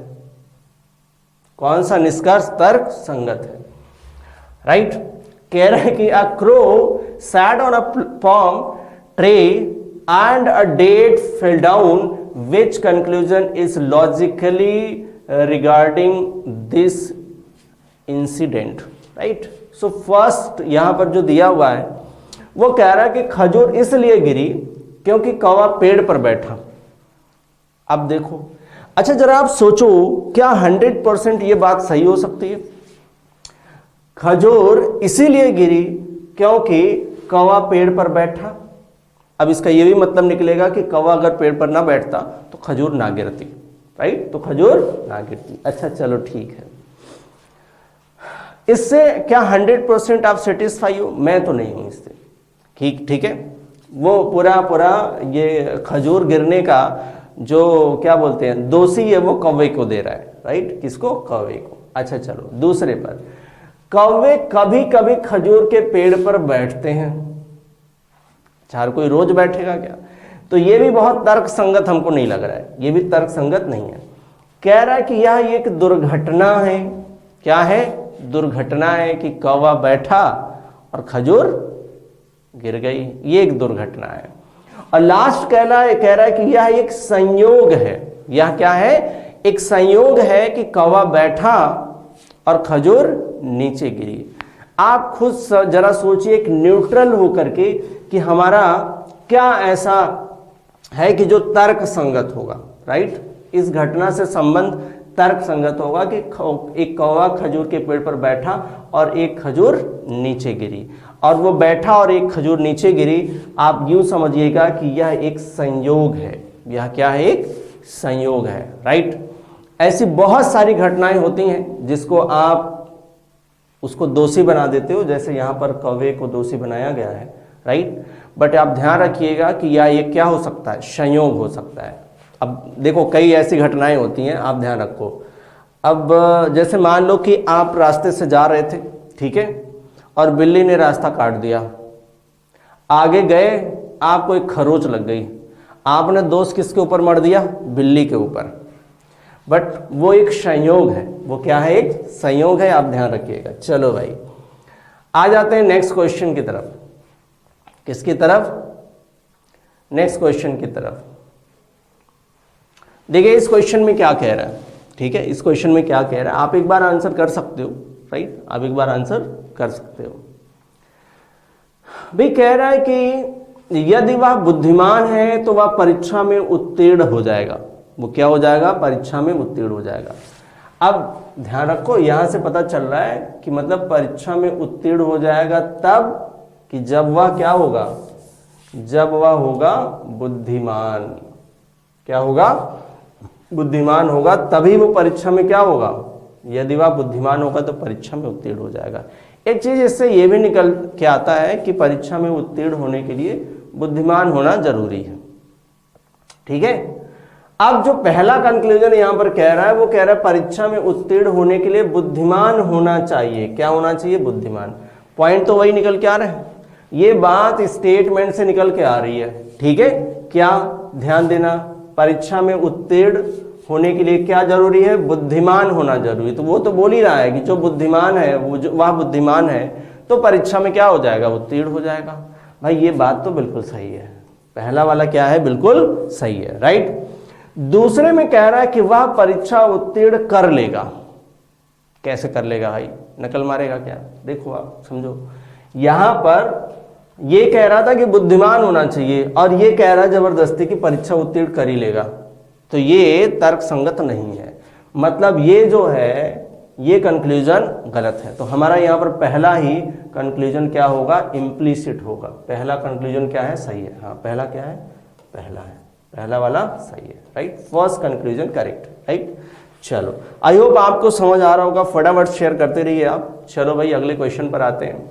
कौन सा निष्कर्ष तर्क संगत है, राइट। कह रहा है कि a crow sat on a palm tree and a date fell down, which conclusion is logically regarding this incident, right? So first यहां पर जो दिया हुआ है वो कह रहा है कि खजूर इसलिए गिरी क्योंकि कौवा पेड़ पर बैठा। अब देखो, अच्छा जरा आप सोचो, क्या 100% ये बात सही हो सकती है? खजूर इसीलिए गिरी क्योंकि कौवा पेड़ पर बैठा। अब इसका ये भी मतलब निकलेगा कि कौवा अगर पेड़ पर ना बैठता तो खजूर ना गिरती, राइट, तो खजूर ना गिरती। अच्छा चलो ठीक है, इससे क्या 100% आप सेटिस्फाई हो? मैं तो नहीं हूं इससे। ठीक है, वो पूरा ये खजूर गिरने का जो क्या बोलते हैं दोषी है वो कौवे को दे रहा है, राइट, किसको? कौवे को। अच्छा चलो दूसरे पर, कौवे कभी कभी खजूर के पेड़ पर बैठते हैं, हर कोई रोज बैठेगा क्या? तो ये भी बहुत तर्क संगत हमको नहीं लग रहा है, ये भी तर्क संगत नहीं है। कह रहा है कि यह एक दुर्घटना है। क्या है? दुर्घटना है कि कौवा बैठा और खजूर गिर गई, ये एक दुर्घटना है। और लास्ट कह रहा है कि यह एक संयोग है। यह क्या है? एक संयोग है कि कौवा बैठा और खजूर नीचे गिरी। आप खुद जरा सोचिए एक न्यूट्रल होकर के कि हमारा क्या ऐसा है कि जो तर्क संगत होगा, राइट, इस घटना से संबंध तर्क संगत होगा कि एक कौवा खजूर के पेड़ पर बैठा और एक खजूर नीचे गिरी, और वो बैठा और एक खजूर नीचे गिरी। आप यूं समझिएगा कि यह एक संयोग है। यह क्या है? एक संयोग है, राइट। ऐसी बहुत सारी घटनाएं होती हैं जिसको आप उसको दोषी बना देते हो, जैसे यहाँ पर कौवे को दोषी बनाया गया है, राइट। बट आप ध्यान रखिएगा कि यह एक क्या हो सकता है? संयोग हो सकता है। अब देखो कई ऐसी घटनाएं होती हैं, आप ध्यान रखो। अब जैसे मान लो कि आप रास्ते से जा रहे थे, ठीक है, और बिल्ली ने रास्ता काट दिया। आगे गए, आपको एक खरोच लग गई, आपने दोष किसके ऊपर मर दिया? बिल्ली के ऊपर। बट वो एक संयोग है। वो क्या है? एक संयोग है, आप ध्यान रखिएगा। चलो भाई आ जाते हैं नेक्स्ट क्वेश्चन की तरफ। किसकी तरफ? नेक्स्ट क्वेश्चन की तरफ। देखिए इस क्वेश्चन में क्या कह रहा है, ठीक है, इस क्वेश्चन में क्या कह रहा है, आप एक बार आंसर कर सकते हो, राइट, आप एक बार आंसर कर सकते हो। भाई कह रहा है कि यदि वह बुद्धिमान है तो वह परीक्षा में उत्तीर्ण हो जाएगा। वो क्या हो जाएगा? परीक्षा में उत्तीर्ण हो जाएगा। अब ध्यान रखो, यहां से पता चल रहा है कि मतलब परीक्षा में उत्तीर्ण हो जाएगा तब कि जब वह क्या होगा? जब वह होगा बुद्धिमान। क्या होगा? बुद्धिमान होगा, तभी वो परीक्षा में क्या होगा? यदि वह बुद्धिमान होगा तो परीक्षा में उत्तीर्ण हो जाएगा। एक चीज इससे यह भी निकल के आता है कि परीक्षा में उत्तीर्ण होने के लिए बुद्धिमान होना जरूरी है, ठीक है। अब जो पहला कंक्लूजन यहां पर कह रहा है वो कह रहा है परीक्षा में उत्तीर्ण होने के लिए बुद्धिमान होना चाहिए। क्या होना चाहिए? बुद्धिमान। पॉइंट तो वही निकल के आ रहे हैं, ये बात स्टेटमेंट से निकल के आ रही है, ठीक है। क्या? ध्यान देना, परीक्षा में उत्तीर्ण होने के लिए क्या जरूरी है? बुद्धिमान होना जरूरी। तो वो तो बोल ही रहा है कि जो बुद्धिमान है वह बुद्धिमान है तो परीक्षा में क्या हो जाएगा? उत्तीर्ण हो जाएगा। भाई ये बात तो बिल्कुल सही है, पहला वाला क्या है? बिल्कुल सही है, राइट। दूसरे में कह रहा है कि वह परीक्षा उत्तीर्ण कर लेगा। कैसे कर लेगा भाई, नकल मारेगा क्या? देखो आप समझो, यहां पर ये कह रहा था कि बुद्धिमान होना चाहिए और ये कह रहा है जबरदस्ती की परीक्षा उत्तीर्ण कर ही लेगा, तो ये तर्क संगत नहीं है। मतलब ये जो है ये कंक्लूजन गलत है। तो हमारा यहाँ पर पहला ही कंक्लूजन क्या होगा, इम्प्लीसिट होगा। पहला कंक्लूजन क्या है, सही है। हाँ पहला क्या है, पहला है, पहला वाला सही है, right. First conclusion correct, right. चलो आई होप आपको समझ आ रहा होगा, फटाफट शेयर करते रहिए आप। चलो भाई अगले क्वेश्चन पर आते हैं।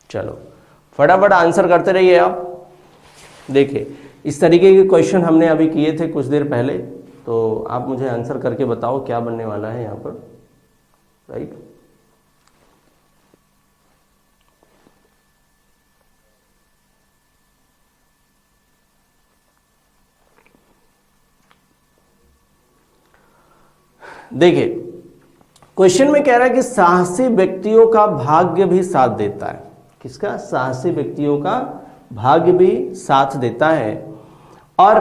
चलो फटाफट आंसर करते रहिए आप। देखिए इस तरीके के क्वेश्चन हमने अभी किए थे कुछ देर पहले, तो आप मुझे आंसर करके बताओ क्या बनने वाला है यहाँ पर, राइट। देखिए क्वेश्चन में कह रहा है कि साहसी व्यक्तियों का भाग्य भी साथ देता है। किसका? साहसी व्यक्तियों का भाग्य भी साथ देता है। और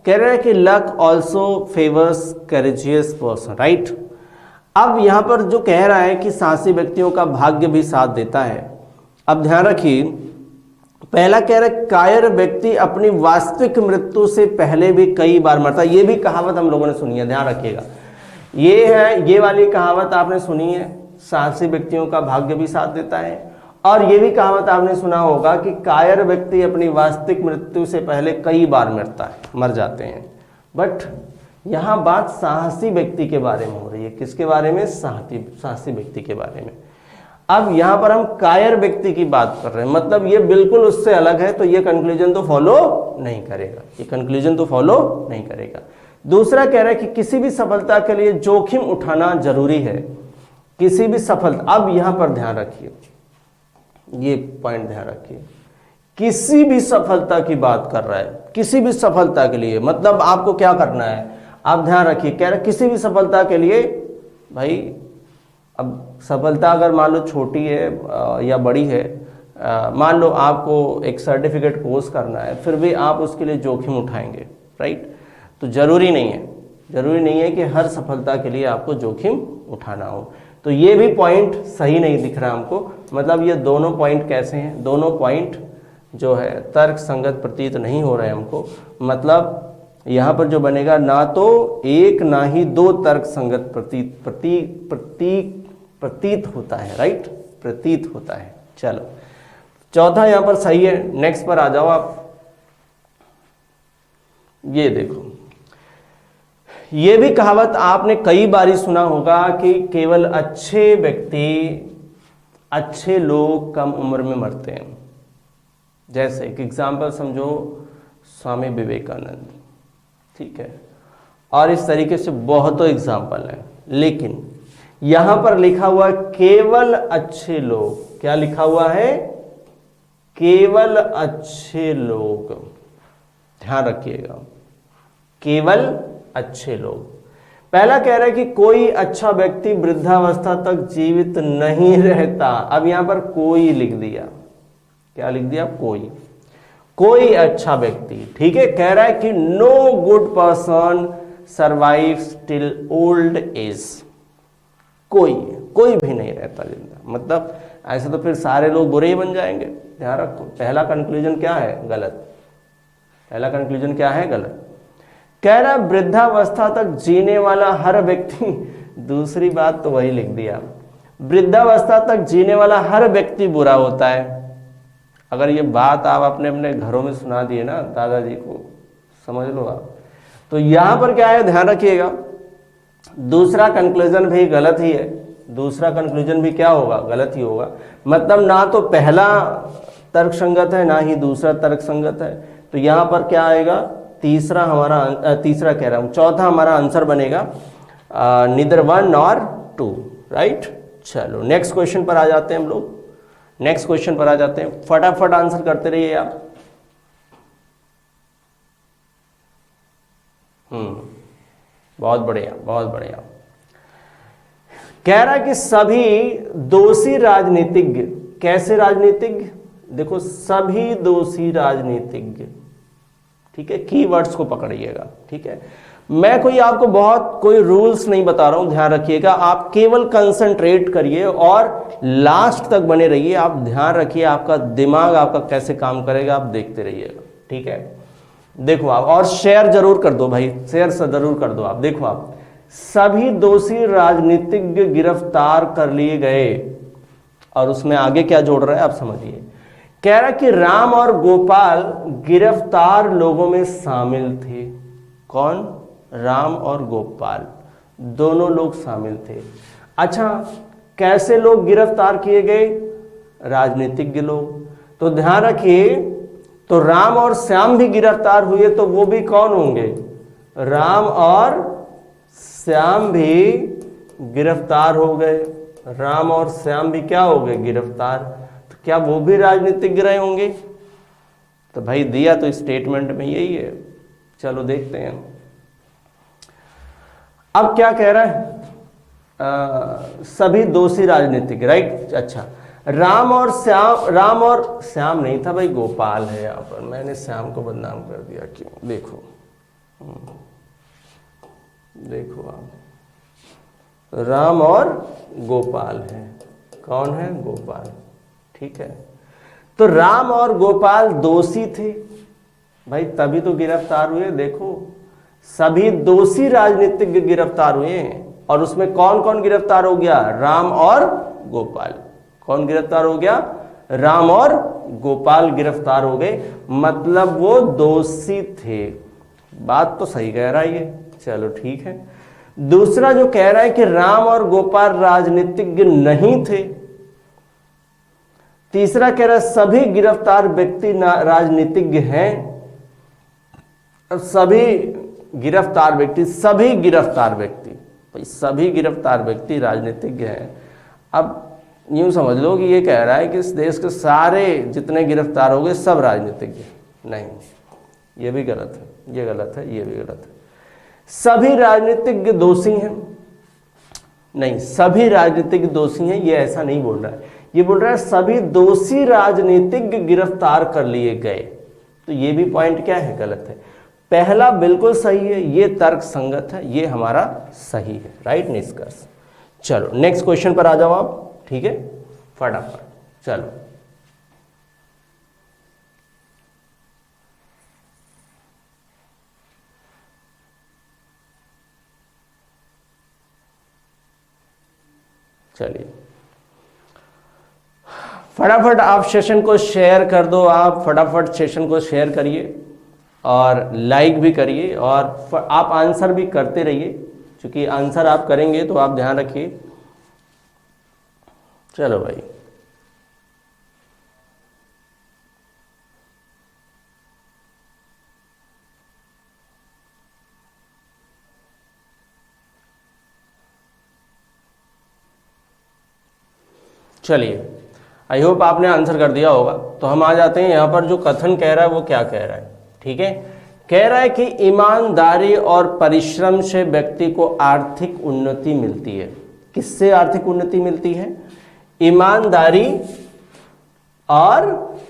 कह रहा है कि luck also favours courageous person, right. अब यहां पर जो कह रहा है कि साहसी व्यक्तियों का भाग्य भी साथ देता है, अब ध्यान रखिए, पहला कह रहा है कायर व्यक्ति अपनी वास्तविक मृत्यु से पहले भी कई बार मरता है। ये भी कहावत हम लोगों ने सुनी है, ध्यान रखिएगा। ये है, ये वाली कहावत आपने सुनी है, साहसी व्यक्तियों का भाग्य भी साथ देता है। और ये भी कहावत आपने सुना होगा कि कायर व्यक्ति अपनी वास्तविक मृत्यु से पहले कई बार मर जाते हैं। बट यहाँ बात साहसी व्यक्ति के बारे में हो रही है। किसके बारे में? साहसी व्यक्ति के बारे में। अब यहाँ पर हम कायर व्यक्ति की बात कर रहे हैं, मतलब ये बिल्कुल उससे अलग है, तो ये कंक्लूजन तो फॉलो नहीं करेगा, ये कंक्लूजन तो फॉलो नहीं करेगा। दूसरा कह रहा है कि किसी भी सफलता के लिए जोखिम उठाना जरूरी है। किसी भी सफलता, अब यहां पर ध्यान रखिए, ये पॉइंट ध्यान रखिए, किसी भी सफलता की बात कर रहा है, किसी भी सफलता के लिए, मतलब आपको क्या करना है, आप ध्यान रखिए, कह रहे किसी भी सफलता के लिए। भाई अब सफलता अगर मान लो छोटी है या बड़ी है, मान लो आपको एक सर्टिफिकेट कोर्स करना है, फिर भी आप उसके लिए जोखिम उठाएंगे, राइट। तो जरूरी नहीं है कि हर सफलता के लिए आपको जोखिम उठाना हो। तो ये भी पॉइंट सही नहीं दिख रहा हमको। मतलब ये दोनों पॉइंट कैसे हैं, दोनों पॉइंट जो है तर्क संगत प्रतीत नहीं हो रहे हमको। मतलब यहाँ पर जो बनेगा ना तो एक ना ही दो तर्क संगत प्रतीत होता है, राइट, प्रतीत होता है। चलो चौथा यहाँ पर सही है। नेक्स्ट पर आ जाओ आप। ये देखो, ये भी कहावत आपने कई बारी सुना होगा कि केवल अच्छे व्यक्ति, अच्छे लोग कम उम्र में मरते हैं। जैसे एक एग्जाम्पल समझो, स्वामी विवेकानंद, ठीक है, और इस तरीके से बहुतों एग्जाम्पल हैं। लेकिन यहां पर लिखा हुआ केवल अच्छे लोग, क्या लिखा हुआ है? केवल अच्छे लोग, ध्यान रखिएगा, केवल अच्छे लोग। पहला कह रहा है कि कोई अच्छा व्यक्ति वृद्धावस्था तक जीवित नहीं रहता। अब यहां पर कोई लिख दिया, क्या लिख दिया? कोई अच्छा व्यक्ति, ठीक है। कह रहा है कि no good person survives till old age. कोई भी नहीं रहता जिंदा, मतलब ऐसे तो फिर सारे लोग बुरे ही बन जाएंगे। ध्यान रखो, पहला कंक्लूजन क्या है? गलत। पहला कंक्लूजन क्या है? गलत। कह रहा वृद्धावस्था तक जीने वाला हर व्यक्ति, दूसरी बात तो वही लिख दिया, वृद्धावस्था तक जीने वाला हर व्यक्ति बुरा होता है। अगर ये बात आप अपने अपने घरों में सुना दिए ना दादाजी को, समझ लो आप। तो यहां पर क्या है, ध्यान रखिएगा, दूसरा कंक्लूजन भी गलत ही है। दूसरा कंक्लूजन भी क्या होगा? गलत ही होगा। मतलब ना तो पहला तर्क संगत है, ना ही दूसरा तर्क संगत है। तो यहां पर क्या आएगा? तीसरा कह रहा हूं, चौथा हमारा आंसर बनेगा नीदर 1 और 2, राइट। चलो नेक्स्ट क्वेश्चन पर आ जाते हैं हम लोग। नेक्स्ट क्वेश्चन पर आ जाते हैं, फटाफट आंसर करते रहिए आप। बहुत बढ़िया, बहुत बढ़िया। कह रहा है कि सभी दोषी राजनीतिज्ञ कैसे राजनीतिज्ञ, देखो सभी दोषी राजनीतिज्ञ, ठीक है, कीवर्ड्स को पकड़िएगा, ठीक है। मैं कोई आपको बहुत कोई रूल्स नहीं बता रहा हूं, ध्यान रखिएगा, आप केवल कंसंट्रेट करिए और लास्ट तक बने रहिए। आप ध्यान रखिए आपका दिमाग आपका कैसे काम करेगा, आप देखते रहिएगा, ठीक है। देखो आप, और शेयर जरूर कर दो भाई, शेयर जरूर कर दो आप। देखो आप, सभी दोषी राजनीतिज्ञ गिरफ्तार कर लिए गए, और उसमें आगे क्या जोड़ रहा है आप समझिए। कह रहा है कि राम और गोपाल गिरफ्तार लोगों में शामिल थे। कौन? राम और गोपाल दोनों लोग शामिल थे। अच्छा, कैसे लोग गिरफ्तार किए गए? राजनीतिज्ञ लोग। तो ध्यान रखिए, तो राम और श्याम भी गिरफ्तार हुए, तो वो भी कौन होंगे? राम और श्याम भी गिरफ्तार हो गए। राम और श्याम भी क्या हो गए? गिरफ्तार। तो क्या वो भी राजनीतिज्ञ रहे होंगे? तो भाई दिया तो स्टेटमेंट में यही है। चलो देखते हैं अब क्या कह रहा है। सभी दोषी राजनीतिज्ञ, राइट। अच्छा, राम और श्याम नहीं था भाई, गोपाल है यहाँ पर, मैंने श्याम को बदनाम कर दिया क्यों? देखो देखो आप, राम और गोपाल है। कौन है? गोपाल, ठीक है। तो राम और गोपाल दोषी थे भाई, तभी तो गिरफ्तार हुए। देखो सभी दोषी राजनीतिज्ञ गिरफ्तार हुए हैं, और उसमें कौन कौन गिरफ्तार हो गया? राम और गोपाल। कौन गिरफ्तार हो गया? राम और गोपाल गिरफ्तार हो गए, मतलब वो दोषी थे। बात तो सही कह रहा है ये, चलो ठीक है। दूसरा जो कह रहा है कि राम और गोपाल राजनीतिज्ञ नहीं थे। तीसरा कह रहा है सभी गिरफ्तार व्यक्ति राजनीतिज्ञ हैं। सभी गिरफ्तार व्यक्ति, सभी गिरफ्तार व्यक्ति, भाई सभी गिरफ्तार व्यक्ति राजनीतिज्ञ हैं। अब यूं समझ लो कि ये कह रहा है कि इस देश के सारे जितने गिरफ्तार हो गए सब राजनीतिज्ञ। नहीं, ये भी गलत है, ये गलत है, ये भी गलत है। सभी राजनीतिज्ञ दोषी हैं? नहीं, सभी राजनीतिज्ञ दोषी हैं ये ऐसा नहीं बोल रहा है। ये बोल रहा है सभी दोषी राजनीतिज्ञ गिरफ्तार कर लिए गए। तो ये भी पॉइंट क्या है? गलत है। पहला बिल्कुल सही है, ये तर्क संगत है, ये हमारा सही है, राइट निष्कर्ष। चलो नेक्स्ट क्वेश्चन पर आ जाओ आप, ठीक है, फटाफट चलो। चलिए फटाफट आप सेशन को शेयर कर दो, आप फटाफट सेशन को शेयर करिए और लाइक भी करिए, और आप आंसर भी करते रहिए, क्योंकि आंसर आप करेंगे तो आप ध्यान रखिए। चलो भाई, चलिए आई होप आपने आंसर कर दिया होगा। तो हम आ जाते हैं यहाँ पर, जो कथन कह रहा है वो क्या कह रहा है, ठीक है। कह रहा है कि ईमानदारी और परिश्रम से व्यक्ति को आर्थिक उन्नति मिलती है। किससे आर्थिक उन्नति मिलती है? ईमानदारी और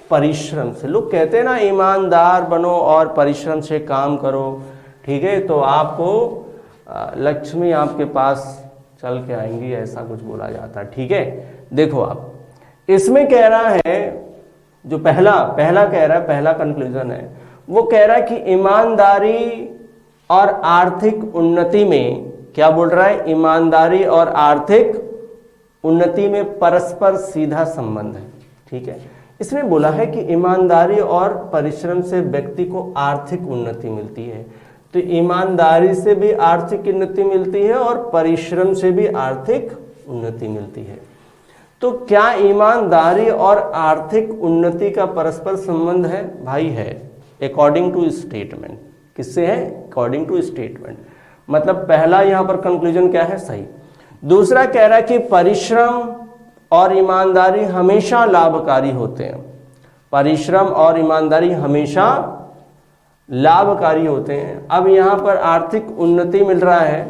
परिश्रम से। लोग कहते हैं ना ईमानदार बनो और परिश्रम से काम करो, ठीक है, तो आपको लक्ष्मी आपके पास चल के आएंगी, ऐसा कुछ बोला जाता है, ठीक है। देखो आप, इसमें कह रहा है, जो पहला कह रहा है, पहला कंक्लूजन है, वो कह रहा है कि ईमानदारी और आर्थिक उन्नति में, क्या बोल रहा है? ईमानदारी और आर्थिक उन्नति में परस्पर सीधा संबंध है, ठीक है। इसने बोला है कि ईमानदारी और परिश्रम से व्यक्ति को आर्थिक उन्नति मिलती है। तो ईमानदारी से भी आर्थिक उन्नति मिलती है और परिश्रम से भी आर्थिक उन्नति मिलती है। तो क्या ईमानदारी और आर्थिक उन्नति का परस्पर संबंध है? भाई है, अकॉर्डिंग टू स्टेटमेंट। किससे है? According to statement. मतलब पहला यहां पर कंक्लूजन क्या है? सही। दूसरा कह रहा है कि परिश्रम और ईमानदारी हमेशा लाभकारी होते हैं। परिश्रम और ईमानदारी हमेशा लाभकारी होते हैं। अब यहां पर आर्थिक उन्नति मिल रहा है,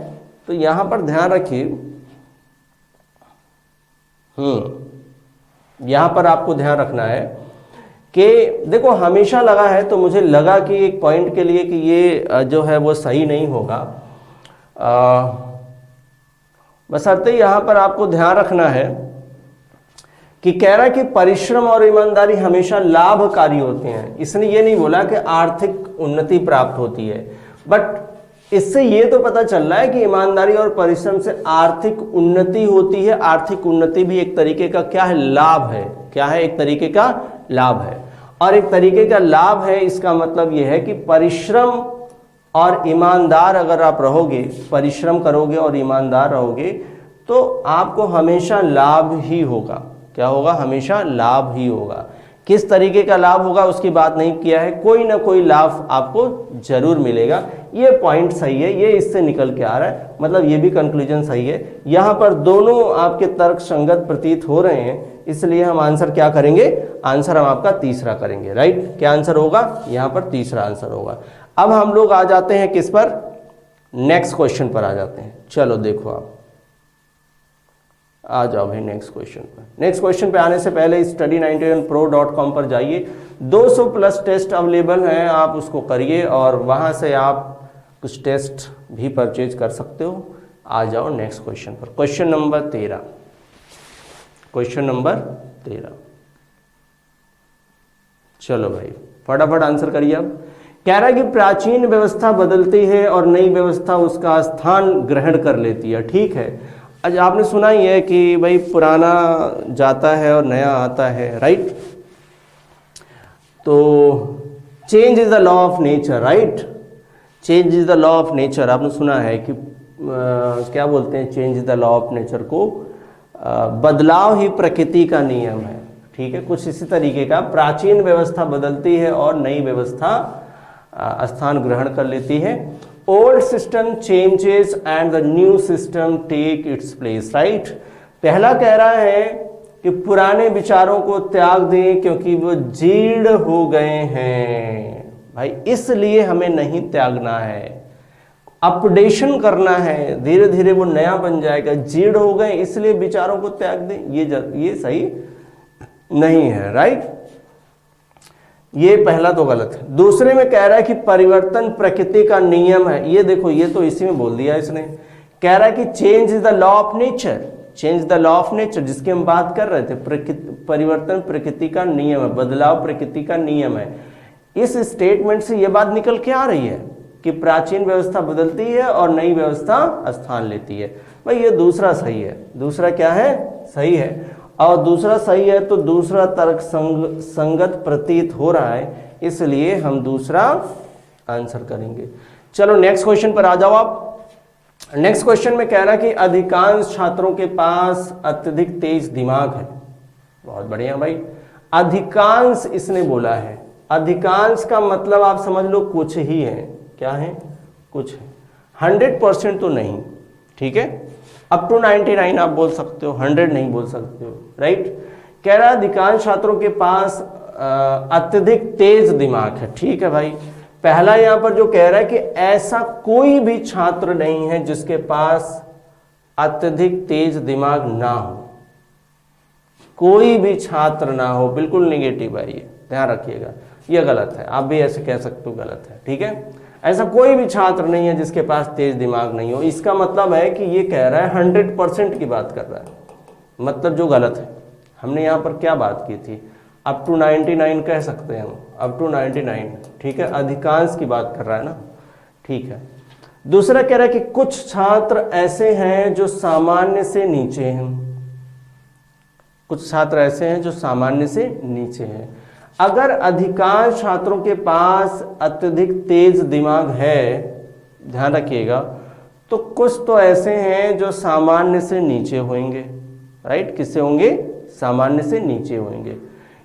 तो यहां पर ध्यान रखिए, यहाँ पर आपको ध्यान रखना है कि देखो हमेशा लगा है, तो मुझे लगा कि एक पॉइंट के लिए कि ये जो है वो सही नहीं होगा। बशर्ते यहाँ पर आपको ध्यान रखना है कि कह रहा है कि परिश्रम और ईमानदारी हमेशा लाभकारी होते हैं। इसने ये नहीं बोला कि आर्थिक उन्नति प्राप्त होती है, बट इससे ये तो पता चल रहा है कि ईमानदारी और परिश्रम से आर्थिक उन्नति होती है। आर्थिक उन्नति भी एक तरीके का क्या है, लाभ है। क्या है, एक तरीके का लाभ है। और एक तरीके का लाभ है, इसका मतलब यह है कि परिश्रम और ईमानदार अगर आप रहोगे, परिश्रम करोगे और ईमानदार रहोगे, तो आपको हमेशा लाभ ही होगा। क्या होगा, हमेशा लाभ ही होगा। किस तरीके का लाभ होगा उसकी बात नहीं किया है, कोई ना कोई लाभ आपको जरूर मिलेगा। ये पॉइंट सही है, ये इससे निकल के आ रहा है, मतलब ये भी कंक्लूजन सही है। यहाँ पर दोनों आपके तर्क संगत प्रतीत हो रहे हैं, इसलिए हम आंसर क्या करेंगे, आंसर हम आपका तीसरा करेंगे। राइट, क्या आंसर होगा, यहाँ पर तीसरा आंसर होगा। अब हम लोग आ जाते हैं किस पर, नेक्स्ट क्वेश्चन पर आ जाते हैं। चलो देखो आप आ जाओ भाई नेक्स्ट क्वेश्चन पर। नेक्स्ट क्वेश्चन पे आने से पहले study91pro.com पर जाइए, 200 प्लस टेस्ट अवेलेबल हैं, आप उसको करिए और वहां से आप कुछ टेस्ट भी परचेज कर सकते हो। आ जाओ नेक्स्ट क्वेश्चन पर, क्वेश्चन नंबर 13। क्वेश्चन नंबर 13, चलो भाई फटाफट आंसर करिए। अब कह रहा है कि प्राचीन व्यवस्था बदलती है और नई व्यवस्था उसका स्थान ग्रहण कर लेती है। ठीक है, आज आपने सुना ही है कि भाई पुराना जाता है और नया आता है। राइट, तो change is the law of nature. Right, change is the law of nature, आपने सुना है कि क्या बोलते हैं, change is the law of nature को बदलाव ही प्रकृति का नियम है। ठीक है, कुछ इसी तरीके का, प्राचीन व्यवस्था बदलती है और नई व्यवस्था स्थान ग्रहण कर लेती है। Old system changes and the new system take its place. Right, पहला कह रहा है कि पुराने विचारों को त्याग दें क्योंकि वो जीर्ण हो गए हैं। भाई इसलिए हमें नहीं त्यागना है, अपडेशन करना है, धीरे धीरे वो नया बन जाएगा। जीर्ण हो गए इसलिए विचारों को त्याग दें, ये सही नहीं है। राइट, ये पहला तो गलत है। दूसरे में कह रहा है कि परिवर्तन प्रकृति का नियम है। ये देखो, ये तो इसी में बोल दिया इसने। कह रहा है कि change is the law of nature, change the law of nature, जिसकी हम बात कर रहे थे, परिवर्तन प्रकृति का नियम है, बदलाव प्रकृति का नियम है। इस स्टेटमेंट से यह बात निकल के आ रही है कि प्राचीन व्यवस्था बदलती है और नई व्यवस्था स्थान लेती है। भाई ये दूसरा सही है। दूसरा क्या है, सही है। और दूसरा सही है तो दूसरा तर्क संगत प्रतीत हो रहा है, इसलिए हम दूसरा आंसर करेंगे। चलो नेक्स्ट क्वेश्चन पर आ जाओ आप। नेक्स्ट क्वेश्चन में कह रहा है कि अधिकांश छात्रों के पास अत्यधिक तेज दिमाग है। बहुत बढ़िया भाई, अधिकांश इसने बोला है। अधिकांश का मतलब आप समझ लो कुछ ही है। क्या है, कुछ है, 100% तो नहीं। ठीक है, अप टू 99 आप बोल सकते हो, 100 नहीं बोल सकते हो। राइट, कह रहा है अधिकांश छात्रों के पास अत्यधिक तेज दिमाग है। ठीक है भाई, पहला यहां पर जो कह रहा है कि ऐसा कोई भी छात्र नहीं है जिसके पास अत्यधिक तेज दिमाग ना हो, कोई भी छात्र ना हो, बिल्कुल नेगेटिव है ये, ध्यान रखिएगा, ये गलत है। आप भी ऐसे कह सकते हो, गलत है। ठीक है, ऐसा कोई भी छात्र नहीं है जिसके पास तेज दिमाग नहीं हो। इसका मतलब है कि ये कह रहा है 100% की बात कर रहा है, मतलब जो गलत है। हमने यहाँ पर क्या बात की थी, अप टू 99 कह सकते हैं हम, अप टू 99। ठीक है, अधिकांश की बात कर रहा है ना। ठीक है, दूसरा कह रहा है कि कुछ छात्र ऐसे हैं जो सामान्य से नीचे हैं। कुछ छात्र ऐसे हैं जो सामान्य से नीचे हैं। अगर अधिकांश छात्रों के पास अत्यधिक तेज दिमाग है, ध्यान रखिएगा, तो कुछ तो ऐसे हैं जो सामान्य से नीचे होंगे। राइट, किससे होंगे, सामान्य से नीचे होंगे।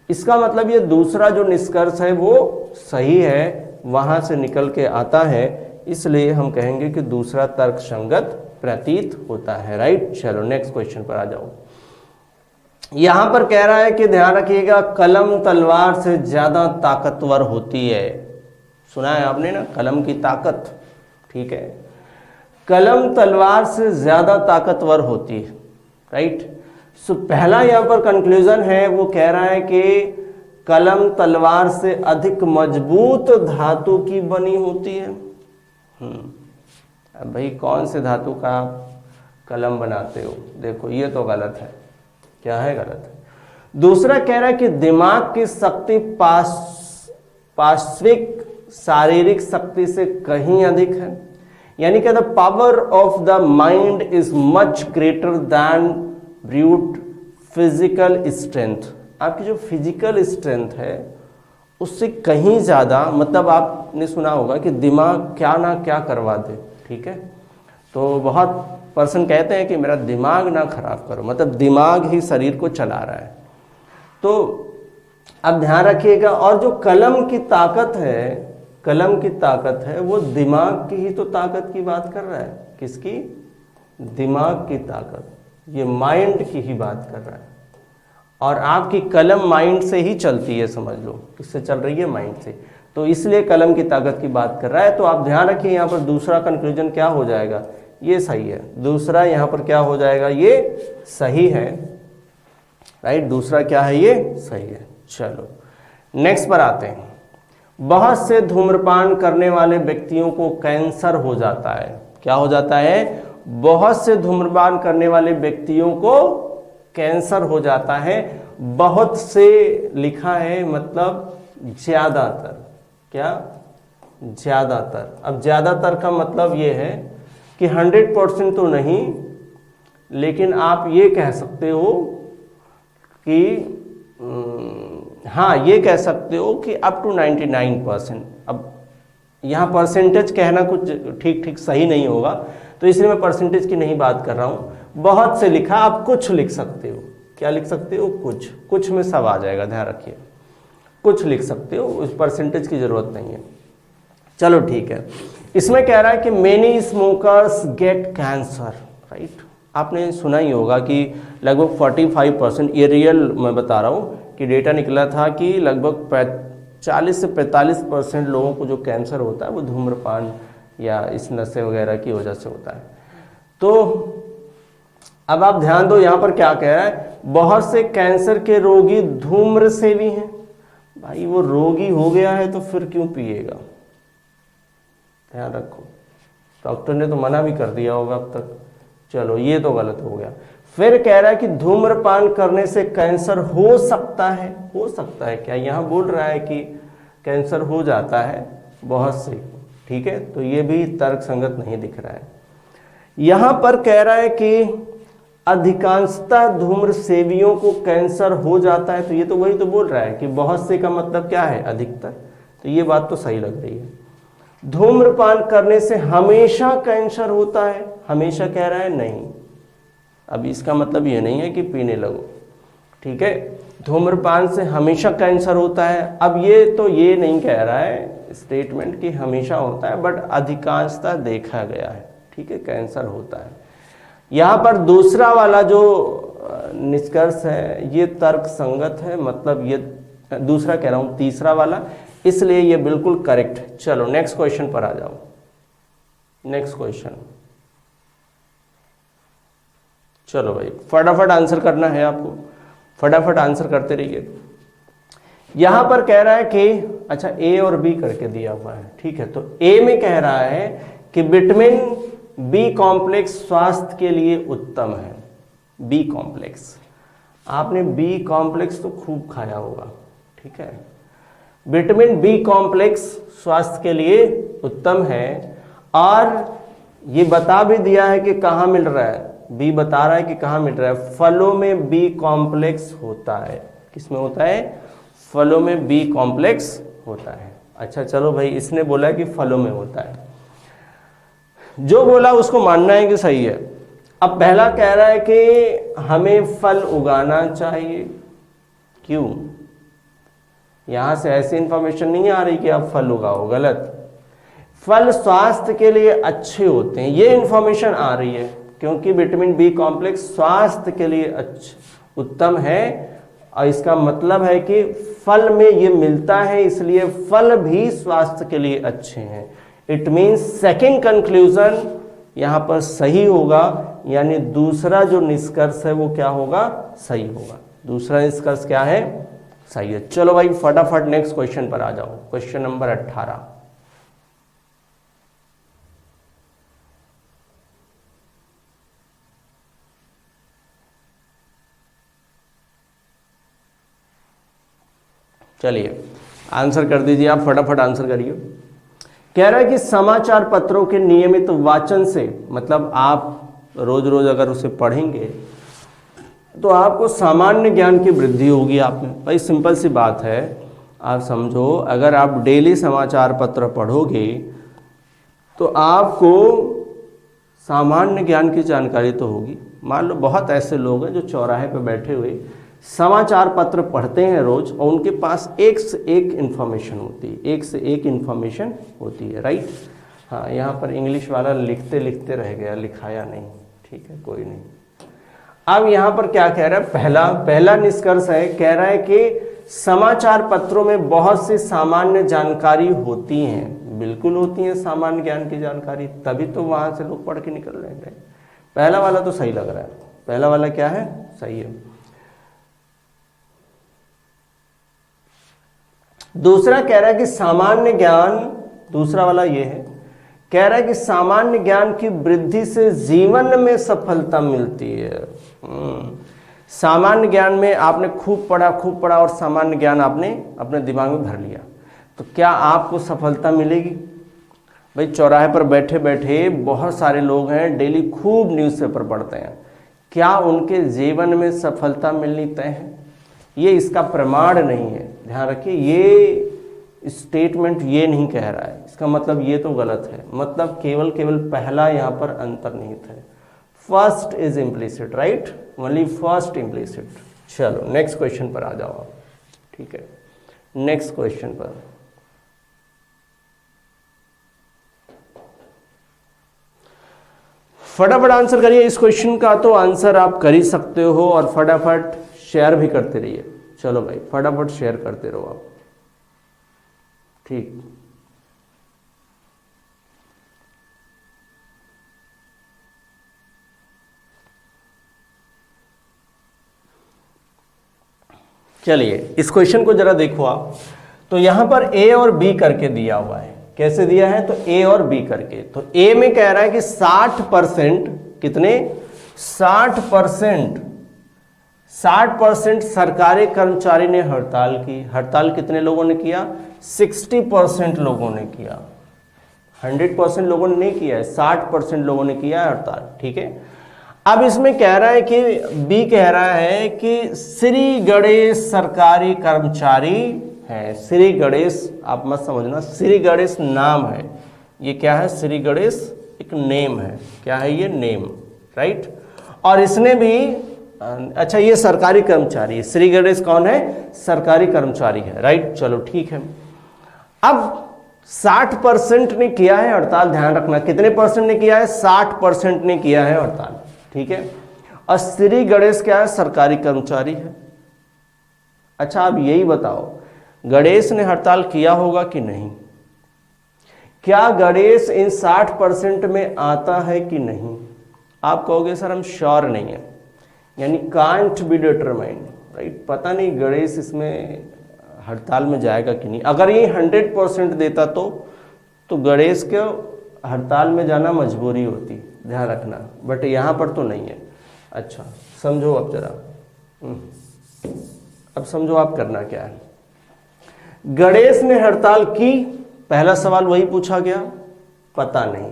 इसका मतलब ये दूसरा जो निष्कर्ष है वो सही है, वहां से निकल के आता है, इसलिए हम कहेंगे कि दूसरा तर्क संगत प्रतीत होता है। राइट, चलो नेक्स्ट क्वेश्चन पर आ जाओ। यहां पर कह रहा है कि ध्यान रखिएगा, कलम तलवार से ज्यादा ताकतवर होती है। सुना है आपने ना, कलम की ताकत। ठीक है, कलम तलवार से ज्यादा ताकतवर होती है। राइट, सो पहला यहाँ पर कंक्लूजन है, वो कह रहा है कि कलम तलवार से अधिक मजबूत धातु की बनी होती है। अब भाई कौन से धातु का आप कलम बनाते हो? देखो ये तो गलत है। क्या है? गलत है। दूसरा कह रहा है कि दिमाग की शक्ति पार्श्विक शारीरिक शक्ति से कहीं अधिक है, यानी कि the power of the mind is much greater than brute physical strength. आपकी जो फिजिकल स्ट्रेंथ है उससे कहीं ज़्यादा, मतलब आपने सुना होगा कि दिमाग क्या ना क्या करवा दे, ठीक है। तो बहुत पर्सन कहते हैं कि मेरा दिमाग ना खराब करो, मतलब दिमाग ही शरीर को चला रहा है। तो अब ध्यान रखिएगा, और जो कलम की ताकत है, कलम की ताकत है, वो दिमाग की ही तो ताकत की बात कर रहा है। किसकी? दिमाग की ताकत, ये माइंड की ही बात कर रहा है। और आपकी कलम माइंड से ही चलती है, समझ लो। किससे चल रही है? माइंड से। तो इसलिए कलम की ताकत की बात कर रहा है। तो आप ध्यान रखिए, यहाँ पर दूसरा कंक्लूजन क्या हो जाएगा? ये सही है। दूसरा यहाँ पर क्या हो जाएगा? ये सही है, राइट। दूसरा क्या है? ये सही है। चलो नेक्स्ट पर आते हैं। बहुत से धूम्रपान करने वाले व्यक्तियों को कैंसर हो जाता है। क्या हो जाता है? बहुत से धूम्रपान करने वाले व्यक्तियों को कैंसर हो जाता है। बहुत से लिखा है, मतलब ज्यादातर। क्या? ज्यादातर। अब ज्यादातर का मतलब ये है कि 100% तो नहीं, लेकिन आप ये कह सकते हो कि हाँ, ये कह सकते हो कि अप टू 99%। अब यहाँ परसेंटेज कहना कुछ ठीक सही नहीं होगा, तो इसलिए मैं परसेंटेज की नहीं बात कर रहा हूँ। बहुत से लिखा, आप कुछ लिख सकते हो। क्या लिख सकते हो? कुछ। कुछ में सब आ जाएगा, ध्यान रखिए। कुछ लिख सकते हो, उस परसेंटेज की जरूरत नहीं है। चलो ठीक है। इसमें कह रहा है कि many smokers gate cancer, right. आपने सुना ही होगा कि लगभग 45%, ये रियल मैं बता रहा हूँ कि डेटा निकला था कि लगभग 40 से 45% लोगों को जो कैंसर होता है वो धूम्रपान या इस नशे वगैरह की वजह से होता है। तो अब आप ध्यान दो, यहाँ पर क्या कह रहा है? बहुत से कैंसर के रोगी धूम्र सेवी हैं। भाई वो रोगी हो गया है तो फिर क्यों पिएगा? ध्यान रखो, डॉक्टर ने तो मना भी कर दिया होगा अब तक। चलो ये तो गलत हो गया। फिर कह रहा है कि धूम्रपान करने से कैंसर हो सकता है। हो सकता है क्या? यहाँ बोल रहा है कि कैंसर हो जाता है बहुत से, ठीक है। तो ये भी तर्क संगत नहीं दिख रहा है। यहाँ पर कह रहा है कि अधिकांशतः धूम्र सेवियों को कैंसर हो जाता है। तो ये तो वही तो बोल रहा है कि बहुत से का मतलब क्या है? अधिकतर। तो ये बात तो सही लग रही है। धूम्रपान करने से हमेशा कैंसर होता है। हमेशा कह रहा है नहीं। अब इसका मतलब ये नहीं है कि पीने लगो, ठीक है। धूम्रपान से हमेशा कैंसर होता है। अब ये तो ये नहीं कह रहा है स्टेटमेंट कि हमेशा होता है, बट अधिकांशतः देखा गया है, ठीक है, कैंसर होता है। यहाँ पर दूसरा वाला जो निष्कर्ष है ये तर्क संगत है, मतलब ये दूसरा कह रहा हूँ, तीसरा वाला, इसलिए ये बिल्कुल करेक्ट है। चलो नेक्स्ट क्वेश्चन पर आ जाओ। नेक्स्ट क्वेश्चन, चलो भाई फटाफट आंसर करना है आपको, फटाफट आंसर करते रहिए। यहां पर कह रहा है कि अच्छा ए और बी करके दिया हुआ है, ठीक है। तो ए में कह रहा है कि विटामिन बी कॉम्प्लेक्स स्वास्थ्य के लिए उत्तम है। बी कॉम्प्लेक्स, आपने बी कॉम्प्लेक्स तो खूब खाया होगा, ठीक है। विटामिन बी कॉम्प्लेक्स स्वास्थ्य के लिए उत्तम है, और ये बता भी दिया है कि कहाँ मिल रहा है। बी बता रहा है कि कहाँ मिल रहा है। फलों में बी कॉम्प्लेक्स होता है। किसमें होता है? फलों में बी कॉम्प्लेक्स होता है। अच्छा चलो भाई, इसने बोला कि फलों में होता है, जो बोला उसको मानना है कि सही है। अब पहला कह रहा है कि हमें फल उगाना चाहिए। क्यों? यहां से ऐसी इंफॉर्मेशन नहीं आ रही कि आप फल उगाओ, गलत। फल स्वास्थ्य के लिए अच्छे होते हैं, ये इंफॉर्मेशन आ रही है, क्योंकि विटामिन बी कॉम्प्लेक्स स्वास्थ्य के लिए उत्तम है, और इसका मतलब है कि फल में ये मिलता है, इसलिए फल भी स्वास्थ्य के लिए अच्छे हैं। इट मीन्स सेकेंड कंक्लूजन यहाँ पर सही होगा, यानी दूसरा जो निष्कर्ष है वो क्या होगा, सही होगा। दूसरा निष्कर्ष क्या है, सही है। चलो भाई फटाफट नेक्स्ट क्वेश्चन पर आ जाओ, क्वेश्चन नंबर 18। चलिए आंसर कर दीजिए, आप फटाफट आंसर करिए। कह रहा है कि समाचार पत्रों के नियमित वाचन से, मतलब आप रोज रोज अगर उसे पढ़ेंगे तो आपको सामान्य ज्ञान की वृद्धि होगी आप में। भाई सिंपल सी बात है, आप समझो, अगर आप डेली समाचार पत्र पढ़ोगे तो आपको सामान्य ज्ञान की जानकारी तो होगी। मान लो बहुत ऐसे लोग हैं जो चौराहे पे बैठे हुए समाचार पत्र पढ़ते हैं रोज, और उनके पास एक से एक इन्फॉर्मेशन होती है, एक से एक इन्फॉर्मेशन होती है, राइट। हाँ, यहाँ पर इंग्लिश वाला लिखते लिखते रह गया, लिखाया नहीं, ठीक है, कोई नहीं। अब यहाँ पर क्या कह रहा है, पहला निष्कर्ष है, कह रहा है कि समाचार पत्रों में बहुत सी सामान्य जानकारी होती हैं। बिल्कुल होती हैं सामान्य ज्ञान की जानकारी, तभी तो वहां से लोग पढ़ के निकल रहे हैं। पहला वाला तो सही लग रहा है, पहला वाला क्या है, सही है। दूसरा कह रहा है कि सामान्य ज्ञान, दूसरा वाला ये है, कह रहा है कि सामान्य ज्ञान की वृद्धि से जीवन में सफलता मिलती है। सामान्य ज्ञान में आपने खूब पढ़ा और सामान्य ज्ञान आपने अपने दिमाग में भर लिया, तो क्या आपको सफलता मिलेगी? भाई चौराहे पर बैठे बैठे बहुत सारे लोग हैं, डेली खूब न्यूज़पेपर पढ़ते हैं, क्या उनके जीवन में सफलता मिलनी तय है? ये इसका प्रमाण नहीं है, ध्यान रखिए। ये स्टेटमेंट ये नहीं कह रहा है, इसका मतलब ये तो गलत है। मतलब केवल पहला यहाँ पर अंतर्निहित है। First is implicit, right, only first implicit. चलो नेक्स्ट क्वेश्चन पर आ जाओ आप, ठीक है। नेक्स्ट क्वेश्चन पर फटाफट आंसर करिए। इस क्वेश्चन का तो आंसर आप कर ही सकते हो, और फटाफट शेयर भी करते रहिए। चलो भाई फटाफट शेयर करते रहो आप, ठीक। चलिए इस क्वेश्चन को जरा देखो आप। तो यहां पर ए और बी करके दिया हुआ है। कैसे दिया है? तो ए और बी करके। तो ए में कह रहा है कि 60%, कितने? 60% सरकारी कर्मचारी ने हड़ताल की। हड़ताल कितने लोगों ने किया? 60% लोगों ने किया। 100% लोगों ने नहीं किया है, 60% लोगों ने किया है हड़ताल, ठीक है। अब इसमें कह रहा है कि बी कह रहा है कि श्री गणेश सरकारी कर्मचारी है। श्री गणेश आप मत समझना, श्री गणेश नाम है, ये क्या है? श्री गणेश एक नेम है। क्या है ये? Name, right. और इसने भी, अच्छा ये सरकारी कर्मचारी है, श्री गणेश कौन है? सरकारी कर्मचारी है, राइट। चलो ठीक है। अब 60% ने किया है हड़ताल, ध्यान रखना। कितने परसेंट ने किया है? 60% ने किया है हड़ताल, ठीक है। और श्री गणेश क्या है? सरकारी कर्मचारी है। अच्छा अब यही बताओ, गणेश ने हड़ताल किया होगा कि नहीं? क्या गणेश इन 60% में आता है कि नहीं? आप कहोगे सर हम श्योर नहीं है, यानी कांट बी डिटरमाइंड, राइट। पता नहीं गणेश इसमें हड़ताल में जाएगा कि नहीं। अगर ये 100% देता तो गणेश के हड़ताल में जाना मजबूरी होती, ध्यान रखना। बट यहाँ पर तो नहीं है। अच्छा समझो अब जरा, अब समझो आप करना क्या है। गणेश ने हड़ताल की, पहला सवाल वही पूछा गया, पता नहीं।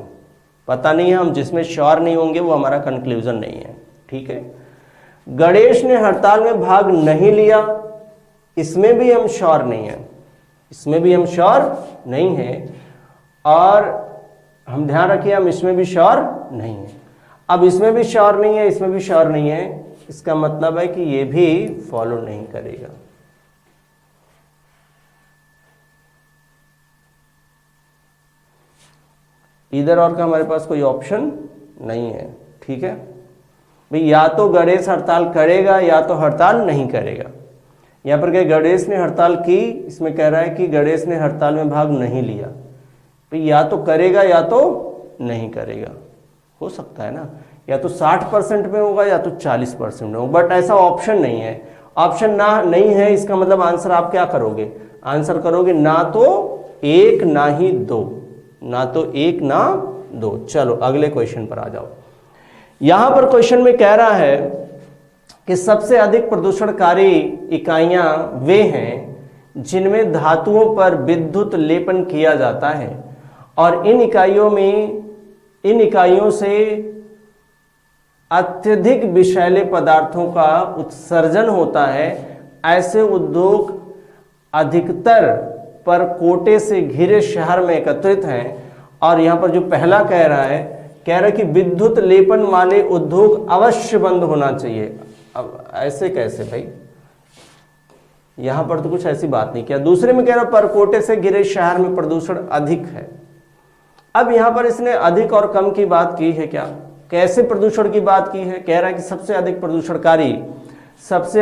पता नहीं है, हम जिसमें श्योर नहीं होंगे वो हमारा कंक्लूजन नहीं है, ठीक है। गणेश ने हड़ताल में भाग नहीं लिया, इसमें भी हम श्योर नहीं है, इसमें भी हम श्योर नहीं है। और हम ध्यान रखिए, हम इसमें भी श्योर नहीं है। अब इसमें भी श्योर नहीं है, इसमें भी श्योर नहीं है, इसका मतलब है कि ये भी फॉलो नहीं करेगा। इधर और का हमारे पास कोई ऑप्शन नहीं है, ठीक है भाई। या तो गणेश हड़ताल करेगा या तो हड़ताल नहीं करेगा। यहाँ पर क्या गणेश ने हड़ताल की, इसमें कह रहा है कि गणेश ने हड़ताल में भाग नहीं लिया। भाई या तो करेगा या तो नहीं करेगा, हो सकता है ना, या तो 60% में होगा या तो 40% में होगा, बट ऐसा ऑप्शन नहीं है। ऑप्शन ना नहीं है इसका मतलब आंसर आप क्या करोगे, आंसर करोगे ना तो एक ना ही दो, ना तो एक ना दो। चलो अगले क्वेश्चन पर आ जाओ। यहां पर क्वेश्चन में कह रहा है कि सबसे अधिक प्रदूषणकारी इकाइयां वे हैं जिनमें धातुओं पर विद्युत लेपन किया जाता है और इन इकाइयों से अत्यधिक विषैले पदार्थों का उत्सर्जन होता है। ऐसे उद्योग अधिकतर परकोटे से घिरे शहर में एकत्रित हैं। और यहां पर जो पहला कह रहा है कि विद्युत लेपन वाले उद्योग अवश्य बंद होना चाहिए। अब ऐसे कैसे भाई, यहां पर तो कुछ ऐसी बात नहीं किया। दूसरे में कह रहा परकोटे से घिरे शहर में प्रदूषण अधिक है। अब यहां पर इसने अधिक और कम की बात की है क्या, कैसे प्रदूषण की बात की है, कह रहा है कि सबसे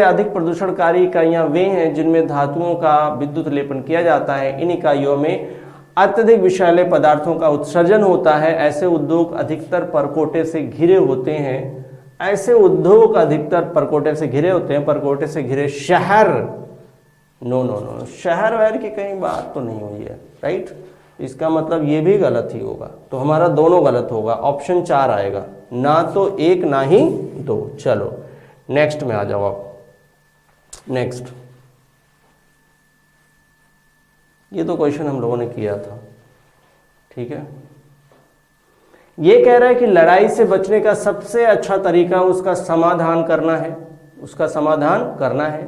अधिक प्रदूषणकारी इकाइयां वे हैं जिनमें धातुओं का विद्युत लेपन किया जाता है। इन इकाइयों में अत्यधिक विषैले पदार्थों का उत्सर्जन होता है। ऐसे उद्योग अधिकतर परकोटे से घिरे होते हैं। ऐसे उद्योग अधिकतर परकोटे से घिरे होते हैं। परकोटे से घिरे शहर, नो, शहर वहर की कहीं बात तो नहीं हुई है, राइट। इसका मतलब ये भी गलत ही होगा, तो हमारा दोनों गलत होगा। ऑप्शन 4 आएगा, ना तो एक ना ही दो। चलो नेक्स्ट में आ जाओ आप। नेक्स्ट, ये तो क्वेश्चन हम लोगों ने किया था, ठीक है। ये कह रहा है कि लड़ाई से बचने का सबसे अच्छा तरीका उसका समाधान करना है।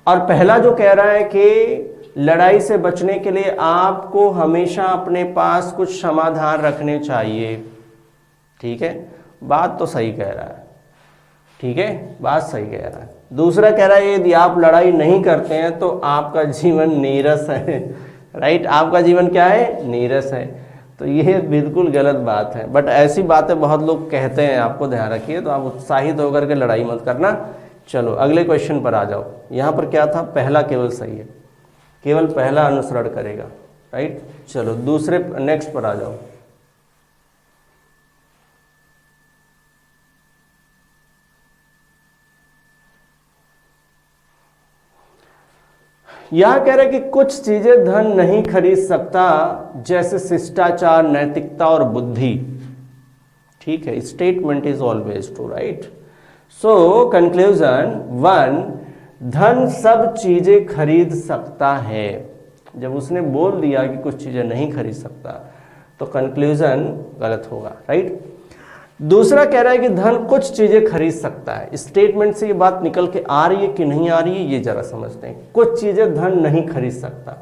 और पहला जो कह रहा है कि लड़ाई से बचने के लिए आपको हमेशा अपने पास कुछ समाधान रखने चाहिए, ठीक है। बात तो सही कह रहा है, ठीक है, बात सही कह रहा है। दूसरा कह रहा है यदि आप लड़ाई नहीं करते हैं तो आपका जीवन नीरस है, राइट। आपका जीवन क्या है, नीरस है। तो ये बिल्कुल गलत बात है, बट ऐसी बातें बहुत लोग कहते हैं, आपको ध्यान रखिए। तो आप उत्साहित होकर के लड़ाई मत करना। चलो अगले क्वेश्चन पर आ जाओ। यहाँ पर क्या था, पहला केवल सही है, केवल पहला अनुसरण करेगा, राइट। चलो दूसरे नेक्स्ट पर आ जाओ। यहां कह रहे कि कुछ चीजें धन नहीं खरीद सकता, जैसे शिष्टाचार, नैतिकता और बुद्धि, ठीक है। Statement is always true, right. So conclusion 1, धन सब चीजें खरीद सकता है। जब उसने बोल दिया कि कुछ चीजें नहीं खरीद सकता तो कंक्लूजन गलत होगा, राइट। दूसरा कह रहा है कि धन कुछ चीजें खरीद सकता है। स्टेटमेंट से ये बात निकल के आ रही है कि नहीं आ रही है, ये जरा समझते हैं। कुछ चीजें धन नहीं खरीद सकता,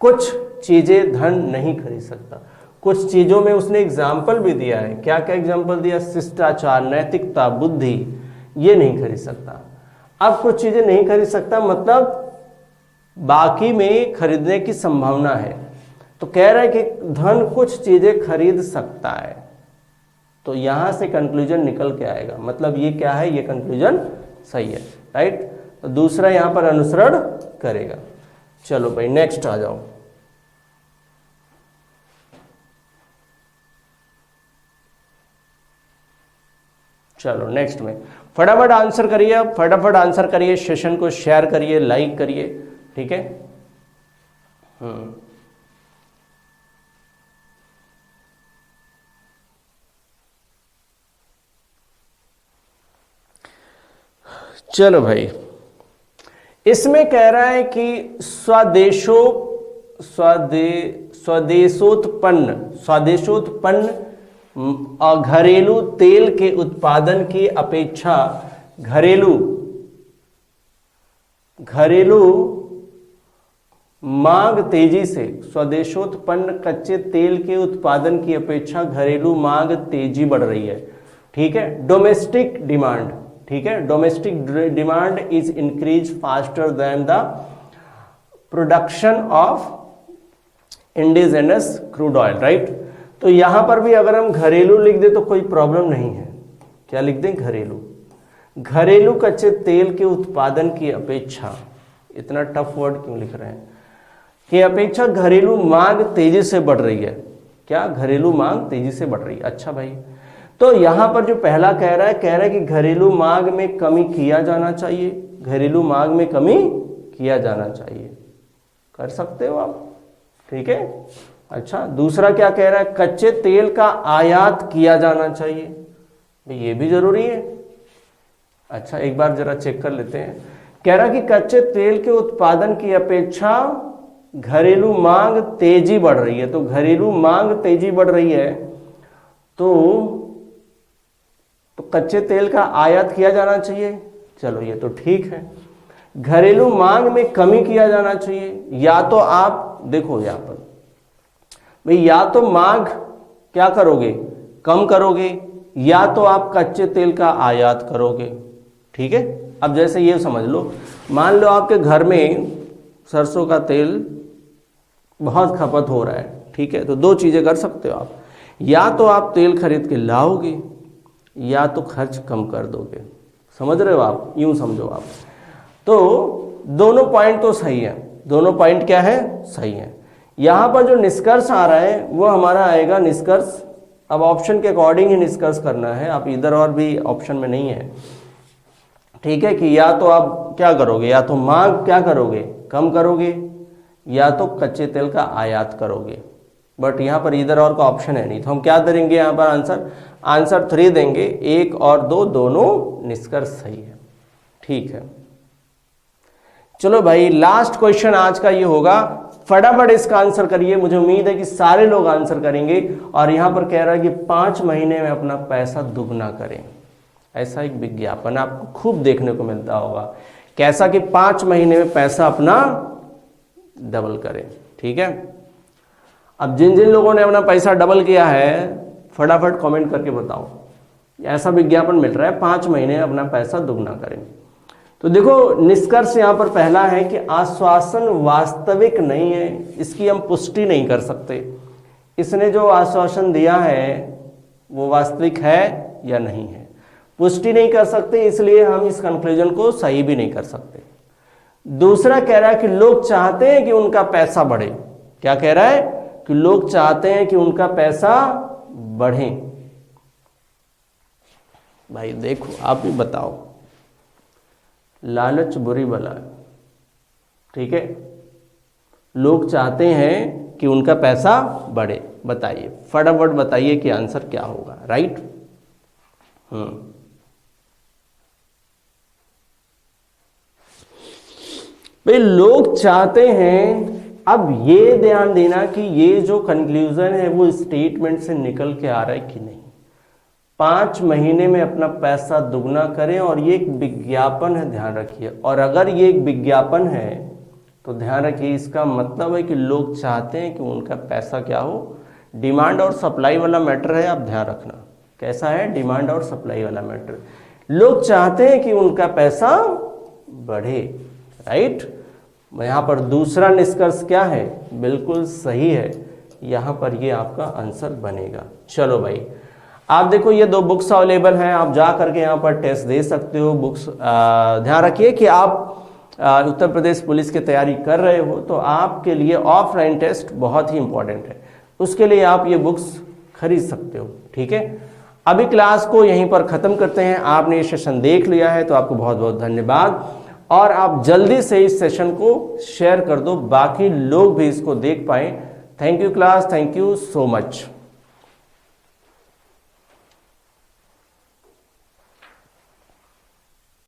कुछ चीजें धन नहीं खरीद सकता। कुछ चीजों में उसने एग्जाम्पल भी दिया है। क्या क्या एग्जाम्पल दिया, शिष्टाचार, नैतिकता, बुद्धि, ये नहीं खरीद सकता। अब कुछ चीजें नहीं खरीद सकता मतलब बाकी में खरीदने की संभावना है। तो कह रहा है कि धन कुछ चीजें खरीद सकता है, तो यहां से कंक्लूजन निकल के आएगा। मतलब ये क्या है, ये कंक्लूजन सही है, राइट। तो दूसरा यहां पर अनुसरण करेगा। चलो भाई नेक्स्ट आ जाओ। चलो नेक्स्ट में फटाफट आंसर करिए, फटाफट आंसर करिए, सेशन को शेयर करिए, लाइक करिए, ठीक है। चलो भाई, इसमें कह रहा है कि स्वदेशोत्पन्न घरेलू तेल के उत्पादन की अपेक्षा घरेलू मांग तेजी से, स्वदेशोत्पन्न कच्चे तेल के उत्पादन की अपेक्षा घरेलू मांग तेजी बढ़ रही है, ठीक है। डोमेस्टिक डिमांड, ठीक है, domestic demand is increase faster than the production of indigenous crude oil, right. तो यहां पर भी अगर हम घरेलू लिख दे तो कोई प्रॉब्लम नहीं है। क्या लिख दें, घरेलू कच्चे तेल के उत्पादन की अपेक्षा, इतना टफ वर्ड क्यों लिख रहे हैं, कि अपेक्षा घरेलू मांग तेजी से बढ़ रही है। क्या, घरेलू मांग तेजी से बढ़ रही है। अच्छा भाई, तो यहां पर जो पहला कह रहा है कि घरेलू मांग में कमी किया जाना चाहिए, घरेलू मांग में कमी किया जाना चाहिए, कर सकते हो आप, ठीक है। अच्छा, दूसरा क्या कह रहा है, कच्चे तेल का आयात किया जाना चाहिए, भाई ये भी जरूरी है। अच्छा, एक बार जरा चेक कर लेते हैं। कह रहा कि कच्चे तेल के उत्पादन की अपेक्षा घरेलू मांग तेजी बढ़ रही है, तो घरेलू मांग तेजी बढ़ रही है तो कच्चे तेल का आयात किया जाना चाहिए। चलो ये तो ठीक है। घरेलू मांग में कमी किया जाना चाहिए, या तो आप देखो यहां पर भाई, या तो मांग क्या करोगे, कम करोगे, या तो आप कच्चे तेल का आयात करोगे, ठीक है। अब जैसे ये समझ लो, मान लो आपके घर में सरसों का तेल बहुत खपत हो रहा है, ठीक है, तो दो चीजें कर सकते हो आप, या तो आप तेल खरीद के लाओगे या तो खर्च कम कर दोगे। समझ रहे हो आप, यूं समझो आप। तो दोनों पॉइंट तो सही है, दोनों पॉइंट क्या है, सही है। यहां पर जो निष्कर्ष आ रहा है वो हमारा आएगा निष्कर्ष, अब ऑप्शन के अकॉर्डिंग ही निष्कर्ष करना है, आप इधर और भी ऑप्शन में नहीं है, ठीक है, कि या तो आप क्या करोगे, या तो मांग क्या करोगे, कम करोगे, या तो कच्चे तेल का आयात करोगे। बट यहाँ पर इधर और का ऑप्शन है नहीं, तो हम क्या करेंगे यहाँ पर आंसर 3 देंगे, 1 और 2 दोनों निष्कर्ष सही है, ठीक है। चलो भाई, लास्ट क्वेश्चन आज का ये होगा, फटाफट इसका आंसर करिए, मुझे उम्मीद है कि सारे लोग आंसर करेंगे। और यहां पर कह रहा है कि 5 महीने में अपना पैसा दुगना करें, ऐसा एक विज्ञापन आपको खूब देखने को मिलता होगा, कैसा कि 5 महीने में पैसा अपना डबल करें, ठीक है। अब जिन जिन लोगों ने अपना पैसा डबल किया है फटाफट कमेंट करके बताओ, ऐसा विज्ञापन मिल रहा है 5 महीने में अपना पैसा दुगना करें। तो देखो निष्कर्ष यहां पर पहला है कि आश्वासन वास्तविक नहीं है, इसकी हम पुष्टि नहीं कर सकते, इसने जो आश्वासन दिया है वो वास्तविक है या नहीं है, पुष्टि नहीं कर सकते, इसलिए हम इस कंक्लूजन को सही भी नहीं कर सकते। दूसरा कह रहा है कि लोग चाहते हैं कि उनका पैसा बढ़े, क्या कह रहा है कि लोग चाहते हैं कि उनका पैसा बढ़े। भाई देखो आप भी बताओ, लालच बुरी बला है, ठीक है, लोग चाहते हैं कि उनका पैसा बढ़े, बताइए फटाफट बताइए कि आंसर क्या होगा, राइट। भाई लोग चाहते हैं, अब ये ध्यान देना कि ये जो कंक्लूजन है वो स्टेटमेंट से निकल के आ रहा है कि नहीं। 5 महीने में अपना पैसा दुगना करें, और ये एक विज्ञापन है, ध्यान रखिए। और अगर ये एक विज्ञापन है तो ध्यान रखिए इसका मतलब है कि लोग चाहते हैं कि उनका पैसा क्या हो, डिमांड और सप्लाई वाला मैटर है, आप ध्यान रखना कैसा है, डिमांड और सप्लाई वाला मैटर। लोग चाहते हैं कि उनका पैसा बढ़े, राइट। यहां पर दूसरा निष्कर्ष क्या है, बिल्कुल सही है, यहां पर ये आपका आंसर बनेगा। चलो भाई, आप देखो ये 2 बुक्स अवेलेबल हैं, आप जा करके यहाँ पर टेस्ट दे सकते हो। बुक्स ध्यान रखिए कि आप उत्तर प्रदेश पुलिस की तैयारी कर रहे हो तो आपके लिए ऑफलाइन टेस्ट बहुत ही इंपॉर्टेंट है, उसके लिए आप ये बुक्स खरीद सकते हो, ठीक है। अभी क्लास को यहीं पर ख़त्म करते हैं। आपने ये सेशन देख लिया है तो आपको बहुत बहुत धन्यवाद, और आप जल्दी से इस सेशन को शेयर कर दो, बाकी लोग भी इसको देख पाएँ। Thank you class, thank you so much.